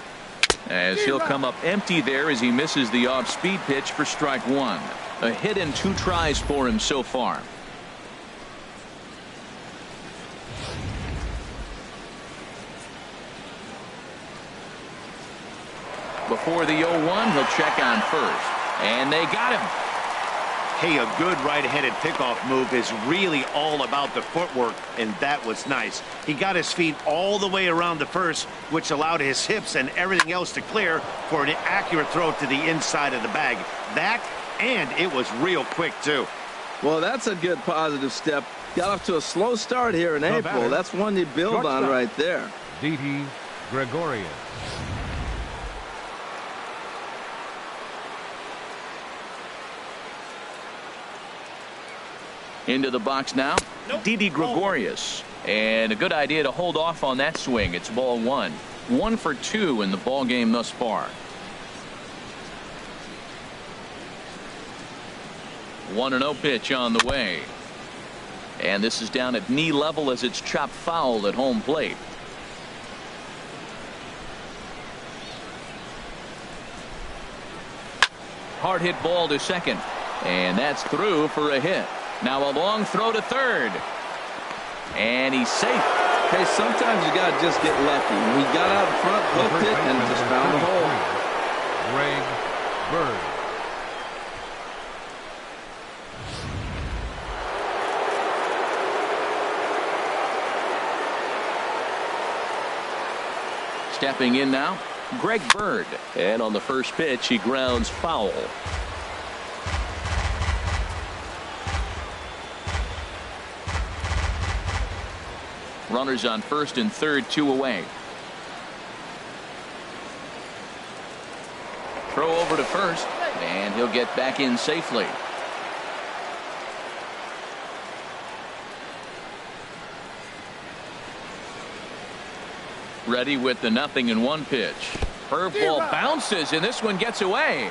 [SPEAKER 1] as he'll come up empty there as he misses the off-speed pitch for strike 1. A hit and 2 tries for him so far. Before the 0-1, he'll check on first. And they got him.
[SPEAKER 4] Hey, a good right-handed pickoff move is really all about the footwork, and that was nice. He got his feet all the way around the first, which allowed his hips and everything else to clear for an accurate throw to the inside of the bag. That, and it was real quick, too.
[SPEAKER 3] Well, that's a good positive step. Got off to a slow start here in April. That's one you build on right there.
[SPEAKER 2] D.D. Gregorius.
[SPEAKER 1] Into the box now, D.D. Gregorius. And a good idea to hold off on that swing. It's ball 1. 1 for 2 in the ball game thus far. 1-0 pitch on the way. And this is down at knee level as it's chopped foul at home plate. Hard hit ball to second. And that's through for a hit. Now a long throw to third. And he's safe.
[SPEAKER 3] Hey, sometimes you got to just get lucky. He got out in front, hooked it, and just found the hole.
[SPEAKER 2] Greg Bird.
[SPEAKER 1] Stepping in now, Greg Bird. And on the first pitch, he grounds foul. Runners on first and third, 2 away. Throw over to first, and he'll get back in safely. Ready with the 0-1 pitch. Curveball bounces, and this one gets away.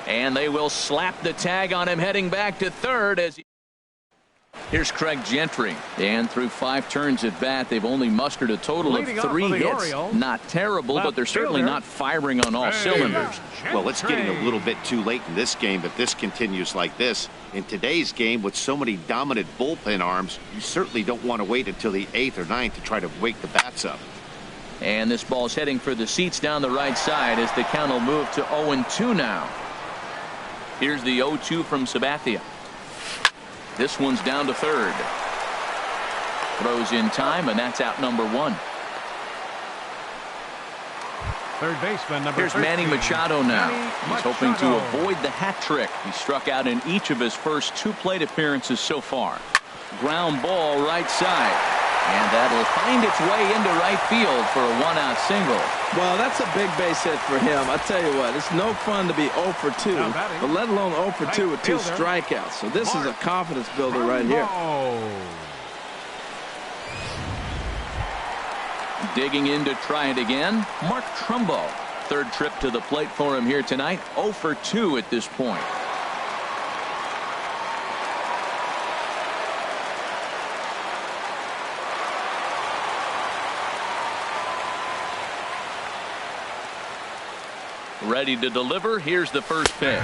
[SPEAKER 1] And they will slap the tag on him heading back to third as he. Here's Craig Gentry, and through 5 turns at bat, they've only mustered a total of 3 hits. Not terrible, but they're certainly not firing on all cylinders.
[SPEAKER 4] Well, it's getting a little bit too late in this game if this continues like this. In today's game, with so many dominant bullpen arms, you certainly don't want to wait until the 8th or 9th to try to wake the bats up.
[SPEAKER 1] And this ball's heading for the seats down the right side as the count will move to 0-2 now. Here's the 0-2 from Sabathia. This one's down to third. Throws in time, and that's out number 1.
[SPEAKER 2] Third baseman, number
[SPEAKER 1] Here's
[SPEAKER 2] 13.
[SPEAKER 1] Manny Machado now.
[SPEAKER 2] Manny
[SPEAKER 1] He's hoping to
[SPEAKER 2] Machado.
[SPEAKER 1] avoid the hat trick. He struck out in each of his first 2 plate appearances so far. Ground ball right side. And that'll find its way into right field for a 1-out single.
[SPEAKER 3] Well, that's a big base hit for him. I tell you what, it's no fun to be 0 for 2,
[SPEAKER 2] Now batting.
[SPEAKER 3] but let alone 0 for 2 with 2
[SPEAKER 2] fielder.
[SPEAKER 3] strikeouts. So this is a confidence builder right here.
[SPEAKER 1] Digging in to try it again, Mark Trumbo. Third trip to the plate for him here tonight. 0 for 2 at this point. Ready to deliver. Here's the first pitch.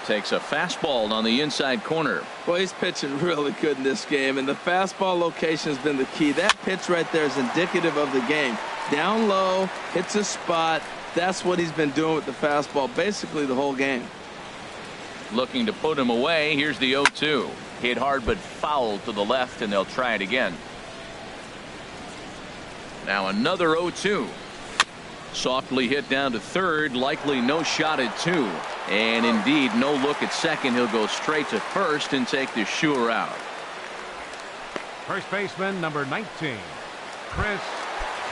[SPEAKER 1] Takes a fastball on the inside corner.
[SPEAKER 3] Well, he's pitching really good in this game, and the fastball location has been the key. That pitch right there is indicative of the game. Down low, hits a spot. That's what he's been doing with the fastball basically the whole game.
[SPEAKER 1] Looking to put him away. Here's the 0-2. Hit hard but foul to the left, and they'll try it again. Now another 0-2. Softly hit down to third. Likely no shot at 2. And indeed no look at second. He'll go straight to first and take the sure out.
[SPEAKER 2] First baseman, number 19, Chris.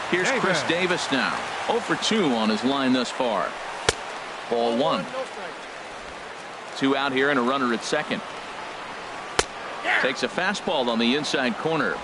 [SPEAKER 1] Here's Chris Davis now. 0 for 2 on his line thus far. Ball 1. 2 out here and a runner at second. Takes a fastball on the inside corner.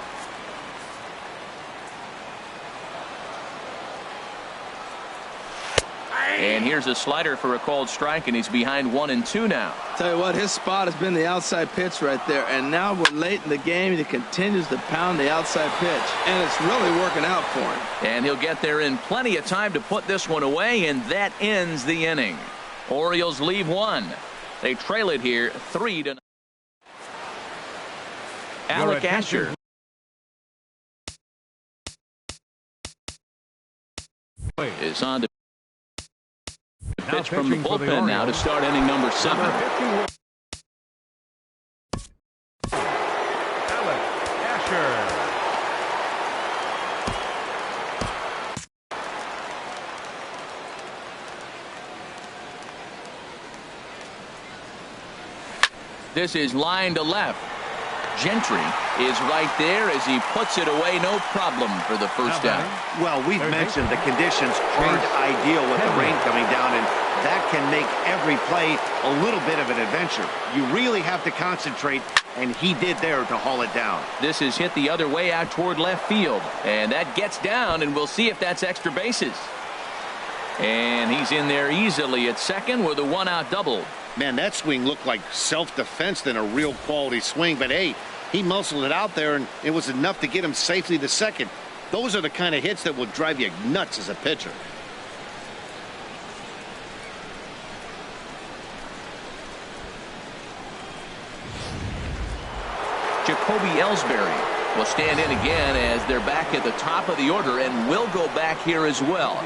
[SPEAKER 1] And here's a slider for a called strike, and he's behind 1-2 now.
[SPEAKER 3] Tell you what, his spot has been the outside pitch right there, and now we're late in the game. He continues to pound the outside pitch, and it's really working out for him.
[SPEAKER 1] And he'll get there in plenty of time to put this one away, and that ends the inning. Orioles leave 1. They trail it here 3-0. Alec Asher. Is on to pitch from the bullpen now to start inning number 7.
[SPEAKER 2] Alec Asher.
[SPEAKER 1] This is line to left. Gentry is right there as he puts it away, no problem for the first out.
[SPEAKER 4] Well, we've mentioned the conditions aren't ideal with the rain coming down, and that can make every play a little bit of an adventure. You really have to concentrate, and he did there to haul it down.
[SPEAKER 1] This is hit the other way out toward left field, and that gets down, and we'll see if that's extra bases. And he's in there easily at second with a 1-out double.
[SPEAKER 4] Man, that swing looked like self-defense than a real quality swing, but hey, he muscled it out there, and it was enough to get him safely to second. Those are the kind of hits that will drive you nuts as a pitcher.
[SPEAKER 1] Jacoby Ellsbury will stand in again as they're back at the top of the order, and will go back here as well.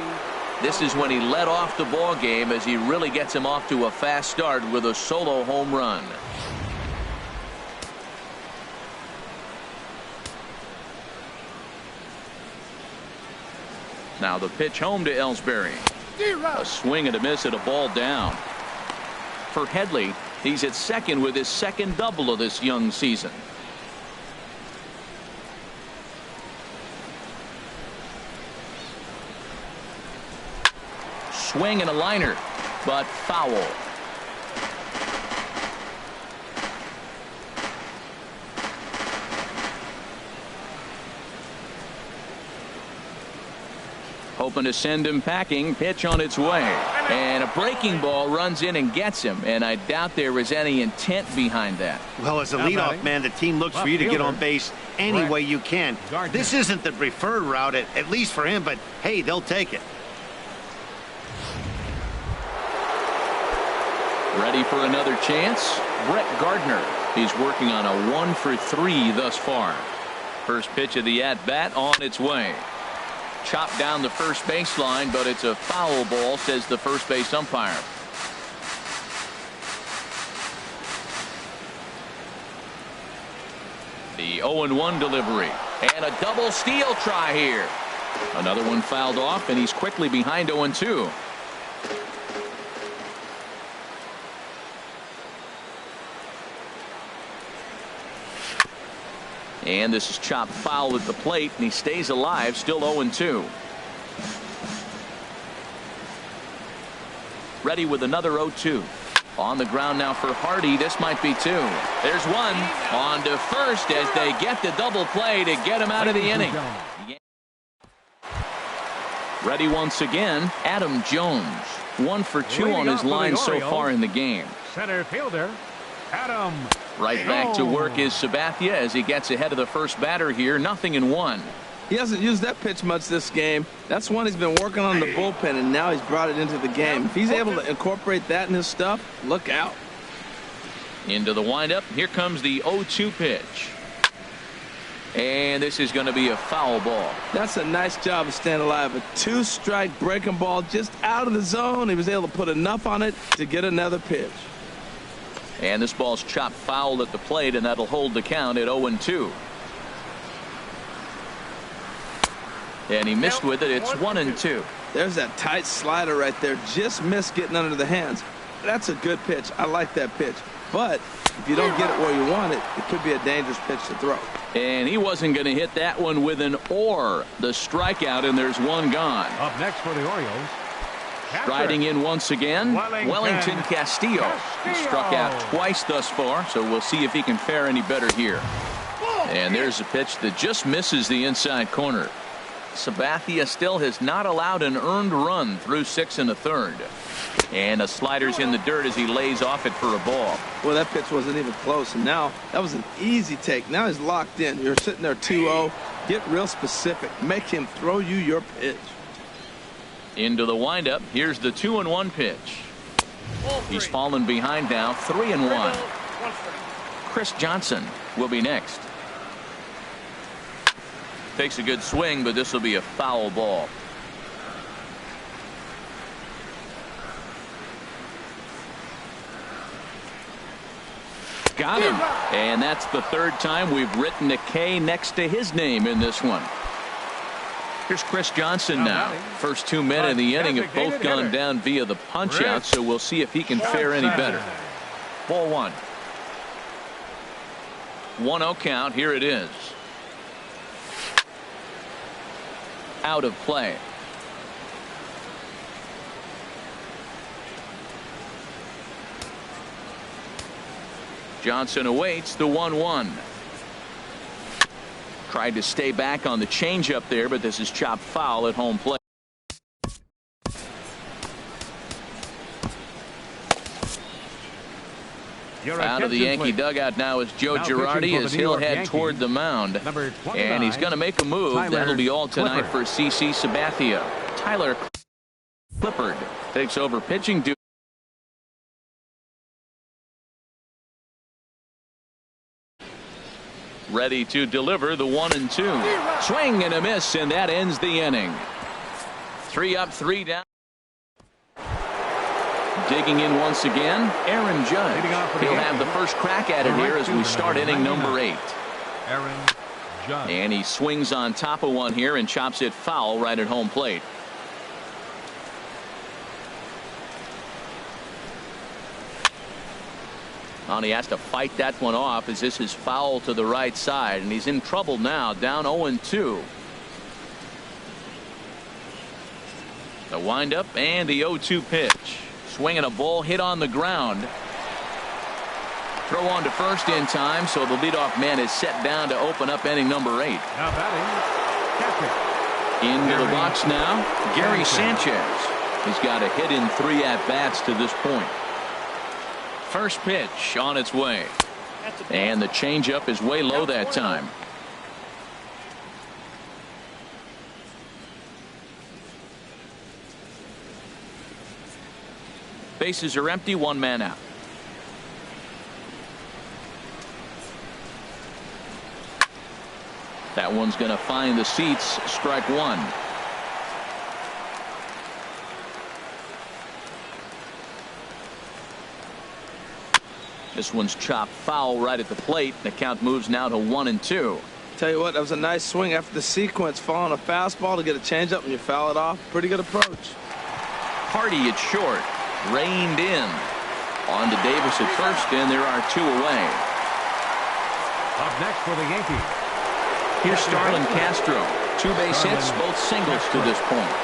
[SPEAKER 1] This is when he led off the ball game, as he really gets him off to a fast start with a solo home run. Now the pitch home to Ellsbury. A swing and a miss at a ball down. For Headley, he's at second with his second double of this young season. Swing and a liner, but foul. Hoping to send him packing. Pitch on its way, and a breaking ball runs in and gets him, and I doubt there is any intent behind that.
[SPEAKER 4] Well, as a leadoff man, the team looks for you to get on base any way you can. This isn't the preferred route, at least for him, but hey, they'll take it.
[SPEAKER 1] Ready for another chance? Brett Gardner. He's working on a 1 for 3 thus far. First pitch of the at-bat on its way. Chopped down the first baseline, but it's a foul ball, says the first base umpire. The 0-1 delivery. And a double steal try here. Another one fouled off, and he's quickly behind 0-2. And this is chopped foul at the plate, and he stays alive, still 0-2. Ready with another 0-2. On the ground now for Hardy. This might be two. There's one. On to first as they get the double play to get him out of the inning. Ready once again, Adam Jones. 1 for 2 on his line so far in the game.
[SPEAKER 2] Center fielder, Adam.
[SPEAKER 1] Right back to work is Sabathia as he gets ahead of the first batter here. 0-1.
[SPEAKER 3] He hasn't used that pitch much this game. That's one he's been working on the bullpen, and now he's brought it into the game. If he's able to incorporate that in his stuff, look out.
[SPEAKER 1] Into the windup. Here comes the 0-2 pitch. And this is going to be a foul ball.
[SPEAKER 3] That's a nice job of staying alive. A 2-strike breaking ball just out of the zone. He was able to put enough on it to get another pitch.
[SPEAKER 1] And this ball's chopped foul at the plate, and that'll hold the count at 0-2. And he missed with it. It's 1-2.
[SPEAKER 3] There's that tight slider right there. Just missed getting under the hands. That's a good pitch. I like that pitch. But if you don't get it where you want it, it could be a dangerous pitch to throw.
[SPEAKER 1] And he wasn't going to hit that one with an or. The strikeout, and there's one gone.
[SPEAKER 2] Up next for the Orioles.
[SPEAKER 1] Striding in once again, Wellington Castillo. He struck out twice thus far, so we'll see if he can fare any better here. And there's a pitch that just misses the inside corner. Sabathia still has not allowed an earned run through 6 1/3. And a slider's in the dirt as he lays off it for a ball.
[SPEAKER 3] Well, that pitch wasn't even close, and now that was an easy take. Now he's locked in. You're sitting there 2-0. Get real specific. Make him throw you your pitch.
[SPEAKER 1] Into the windup. Here's the 2-1 pitch. He's fallen behind now, 3-1. Chris Johnson will be next. Takes a good swing, but this will be a foul ball. Got him. And that's the third time we've written a K next to his name in this one. Here's Chris Johnson now. First 2 men in the inning have both gone down via the punch out, so we'll see if he can fare any better. Ball 1. 1-0 count. Here it is. Out of play. Johnson awaits the 1-1. Tried to stay back on the changeup there, but this is chopped foul at home plate. Out of the Yankee dugout now is Joe Girardi as he'll head toward the mound. And he's going to make a move. That'll be all tonight for CC Sabathia. Tyler Clippard takes over pitching duty. Ready to deliver the 1-2. Swing and a miss, and that ends the inning. 3 up, 3 down. Digging in once again, Aaron Judge. He'll have the first crack at it here as we start inning number 8.
[SPEAKER 2] Aaron Judge.
[SPEAKER 1] And he swings on top of one here and chops it foul right at home plate. And he has to fight that one off as this is foul to the right side, and he's in trouble now, down 0-2. The windup and the 0-2 pitch. Swinging a ball hit on the ground. Throw on to first in time, so the leadoff man is set down to open up inning number 8.
[SPEAKER 2] Now batting,
[SPEAKER 1] into the box now, Gary Sanchez. He's got a hit in 3 at-bats to this point. First pitch on its way. And the changeup is way low that time. Bases are empty, 1 man out. That one's going to find the seats. Strike 1. This one's chopped foul right at the plate. The count moves now to 1-2.
[SPEAKER 3] Tell you what, that was a nice swing after the sequence, following a fastball to get a changeup and you foul it off. Pretty good approach.
[SPEAKER 1] Hardy at short, reined in. On to Davis at first, and there are 2 away.
[SPEAKER 2] Up next for the Yankees.
[SPEAKER 1] Here's Starlin Castro. 2 base hits, both singles to this point.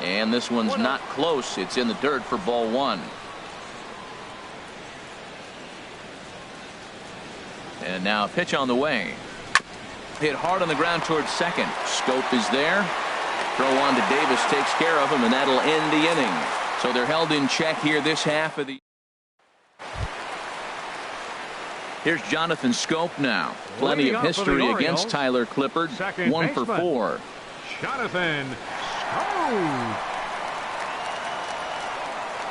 [SPEAKER 1] And this one's not close. It's in the dirt for ball 1. And now a pitch on the way. Hit hard on the ground towards second. Scope is there. Throw on to Davis takes care of him, and that'll end the inning. So they're held in check here this half of the. Here's Jonathan Scope now. Plenty of history against Tyler Clippard. 1 for 4.
[SPEAKER 2] Jonathan Scope.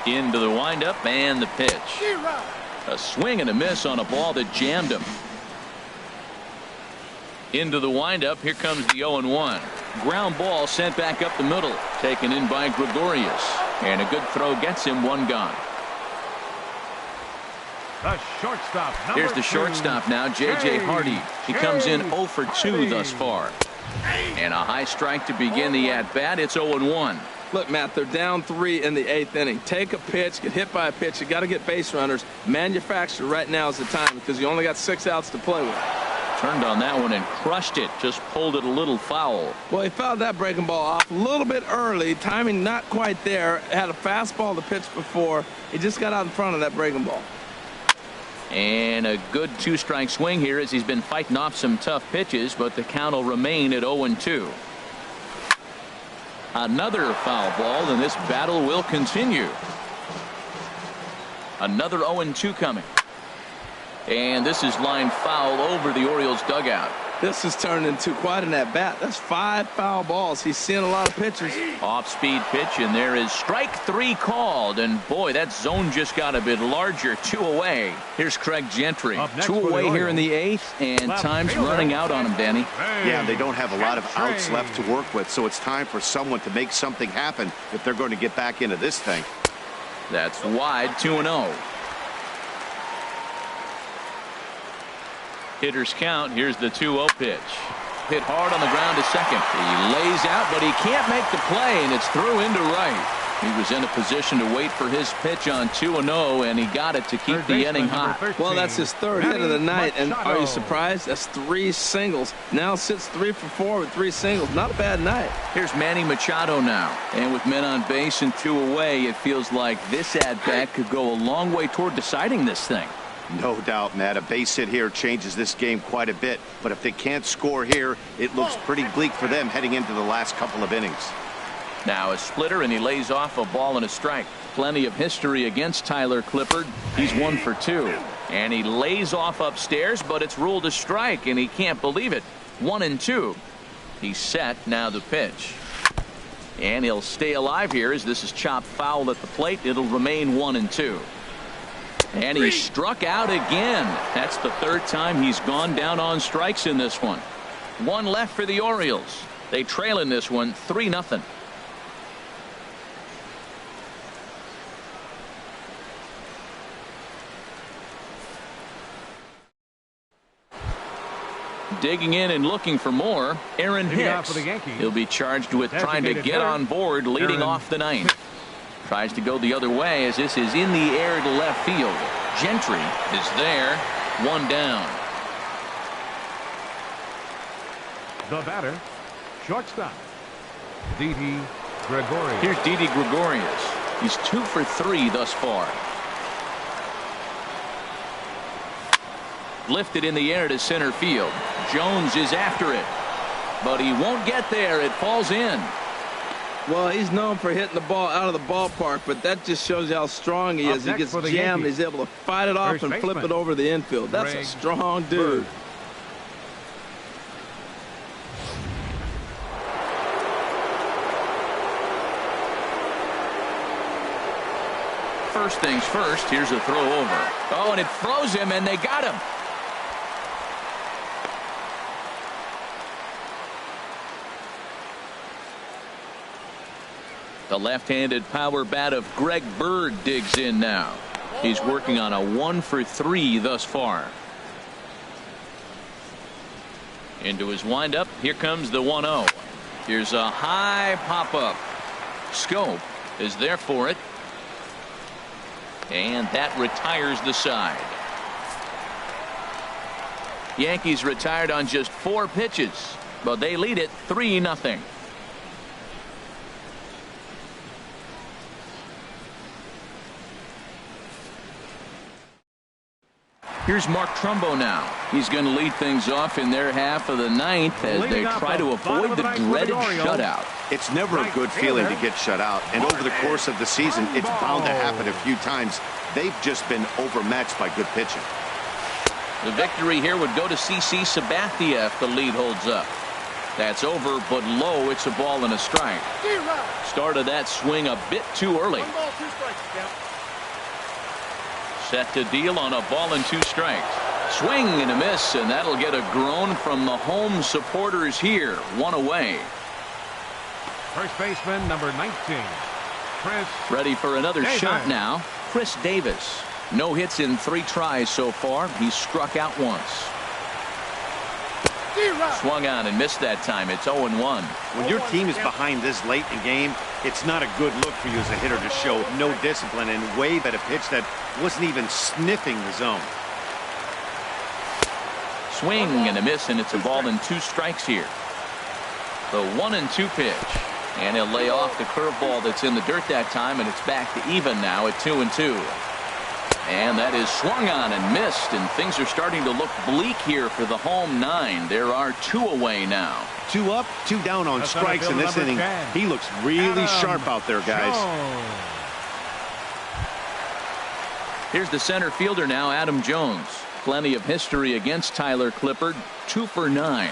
[SPEAKER 1] Into the windup and the pitch. A swing and a miss on a ball that jammed him. Into the windup. Here comes the 0-1. Ground ball sent back up the middle. Taken in by Gregorius. And a good throw gets him 1 gone.
[SPEAKER 2] The shortstop.
[SPEAKER 1] Here's the shortstop now, J.J. Hardy. He comes in 0 for 2 thus far. And a high strike to begin the at-bat. It's 0-1.
[SPEAKER 3] Look, Matt, they're down 3 in the 8th inning. Take a pitch, get hit by a pitch. You got to get base runners. Manufacture right now is the time because you only got 6 outs to play with.
[SPEAKER 1] Turned on that one and crushed it. Just pulled it a little foul.
[SPEAKER 3] Well, he fouled that breaking ball off a little bit early. Timing not quite there. Had a fastball to pitch before. He just got out in front of that breaking ball.
[SPEAKER 1] And a good 2-strike swing here as he's been fighting off some tough pitches, but the count will remain at 0-2. Another foul ball, and this battle will continue. Another 0-2 coming. And this is lined foul over the Orioles dugout.
[SPEAKER 3] This has turned into quite an at-bat. That's 5 foul balls. He's seeing a lot of pitches.
[SPEAKER 1] Off-speed pitch, and there is strike 3 called. And boy, that zone just got a bit larger. 2 away. Here's Craig Gentry. 2 away here in the 8th, and time's running out on him, Danny.
[SPEAKER 4] Yeah, they don't have a lot of outs left to work with, so it's time for someone to make something happen if they're going to get back into this thing.
[SPEAKER 1] That's wide, 2-0. Hitters count. Here's the 2-0 pitch. Hit hard on the ground to second. He lays out, but he can't make the play, and it's through into right. He was in a position to wait for his pitch on 2-0, and he got it to keep the inning hot.
[SPEAKER 3] Well, that's his 3rd hit of the night, and are you surprised? That's 3 singles. Now sits 3 for 4 with 3 singles. Not a bad night.
[SPEAKER 1] Here's Manny Machado now, and with men on base and 2 away, it feels like this at-bat could go a long way toward deciding this thing.
[SPEAKER 4] No doubt, Matt. A base hit here changes this game quite a bit. But if they can't score here, it looks pretty bleak for them heading into the last couple of innings.
[SPEAKER 1] Now a splitter, and he lays off a ball and a strike. Plenty of history against Tyler Clippard. He's 1 for 2. And he lays off upstairs, but it's ruled a strike, and he can't believe it. 1-2. He's set. Now the pitch. And he'll stay alive here as this is chopped foul at the plate. It'll remain 1-2. And he struck out again. That's the 3rd time he's gone down on strikes in this one. 1 left for the Orioles. They trail in this one 3-0. Digging in and looking for more, Aaron Hicks. He'll be charged with trying to get on board leading off the 9th. Tries to go the other way as this is in the air to left field. Gentry is there. 1 down.
[SPEAKER 2] The batter, shortstop, Didi Gregorius.
[SPEAKER 1] Here's Didi Gregorius. He's 2 for 3 thus far. Lifted in the air to center field. Jones is after it, but he won't get there. It falls in.
[SPEAKER 3] Well, he's known for hitting the ball out of the ballpark, but that just shows you how strong he is. He gets jammed. He's able to fight it off and flip it over the infield. That's a strong dude.
[SPEAKER 1] First things first, here's a throw over. Oh, and it froze him, and they got him. The left-handed power bat of Greg Bird digs in now. He's working on a 1 for 3 thus far. Into his windup. Here comes the 1-0. Here's a high pop-up. Scope is there for it. And that retires the side. Yankees retired on just 4 pitches, but they lead it 3-0. Here's Mark Trumbo now. He's going to lead things off in their half of the 9th as they try to avoid the dreaded shutout.
[SPEAKER 4] It's never a good feeling to get shut out, and over the course of the season, it's bound to happen a few times. They've just been overmatched by good pitching.
[SPEAKER 1] The victory here would go to CC Sabathia if the lead holds up. That's over, but low. It's a ball and a strike. Started that swing a bit too early.
[SPEAKER 2] 1 ball, 2 strikes, count.
[SPEAKER 1] Set to deal on a ball and 2 strikes. Swing and a miss, and that'll get a groan from the home supporters here. 1 away.
[SPEAKER 2] First baseman, number 19, Chris.
[SPEAKER 1] Ready for another
[SPEAKER 2] Davis.
[SPEAKER 1] shot now. Chris Davis. No hits in 3 tries so far. He struck out once. Swung on and missed that time. It's 0-1.
[SPEAKER 4] When your team is behind this late in the game, it's not a good look for you as a hitter to show no discipline and wave at a pitch that wasn't even sniffing the zone.
[SPEAKER 1] Swing and a miss, and it's a ball and 2 strikes here. The 1-2 pitch. And he'll lay off the curveball that's in the dirt that time, and it's back to even now at 2-2. And that is swung on and missed, and things are starting to look bleak here for the home 9. There are 2 away now.
[SPEAKER 4] 2 up, 2 down on strikes in this inning. He looks really sharp out there, guys.
[SPEAKER 1] Here's the center fielder now, Adam Jones. Plenty of history against Tyler Clippard. 2 for 9.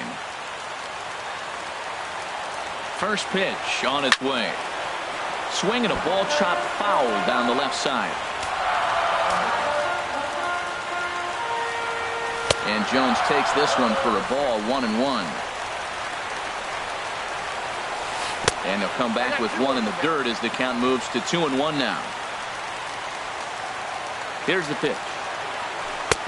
[SPEAKER 1] First pitch on its way. Swing and a ball chopped foul down the left side. And Jones takes this one for a ball, 1-1. And he'll come back with 1 in the dirt as the count moves to 2-1 now. Here's the pitch.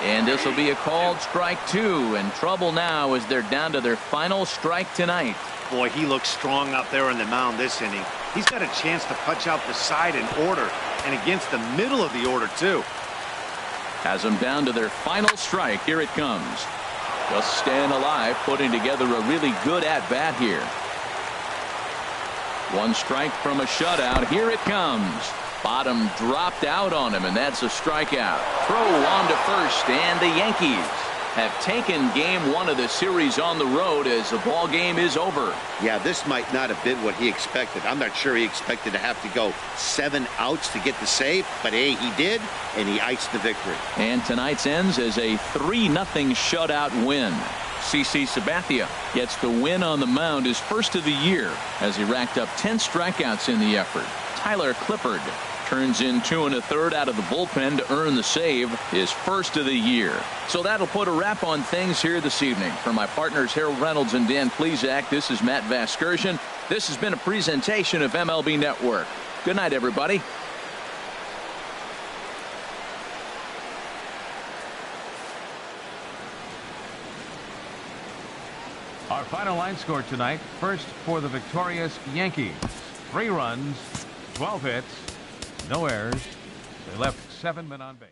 [SPEAKER 1] And this will be a called strike 2, and trouble now as they're down to their final strike tonight.
[SPEAKER 4] Boy, he looks strong out there on the mound this inning. He's got a chance to punch out the side in order, and against the middle of the order, too.
[SPEAKER 1] Has them down to their final strike. Here it comes. Just staying alive, putting together a really good at-bat here. 1 strike from a shutout. Here it comes. Bottom dropped out on him, and that's a strikeout. Throw on to first, and the Yankees have taken game 1 of the series on the road as the ball game is over.
[SPEAKER 4] Yeah, this might not have been what he expected. I'm not sure he expected to have to go 7 outs to get the save, but hey, he did, and he iced the victory.
[SPEAKER 1] And tonight's ends as a 3-0 shutout win. CC Sabathia gets the win on the mound, his first of the year, as he racked up 10 strikeouts in the effort. Tyler Clippard turns in 2 1/3 out of the bullpen to earn the save, his first of the year. So that'll put a wrap on things here this evening. For my partners Harold Reynolds and Dan Plesac, this is Matt Vasgersian. This has been a presentation of MLB Network. Good night, everybody.
[SPEAKER 2] Our final line score tonight. First for the victorious Yankees. 3 runs, 12 hits, no errors. They left 7 men on base.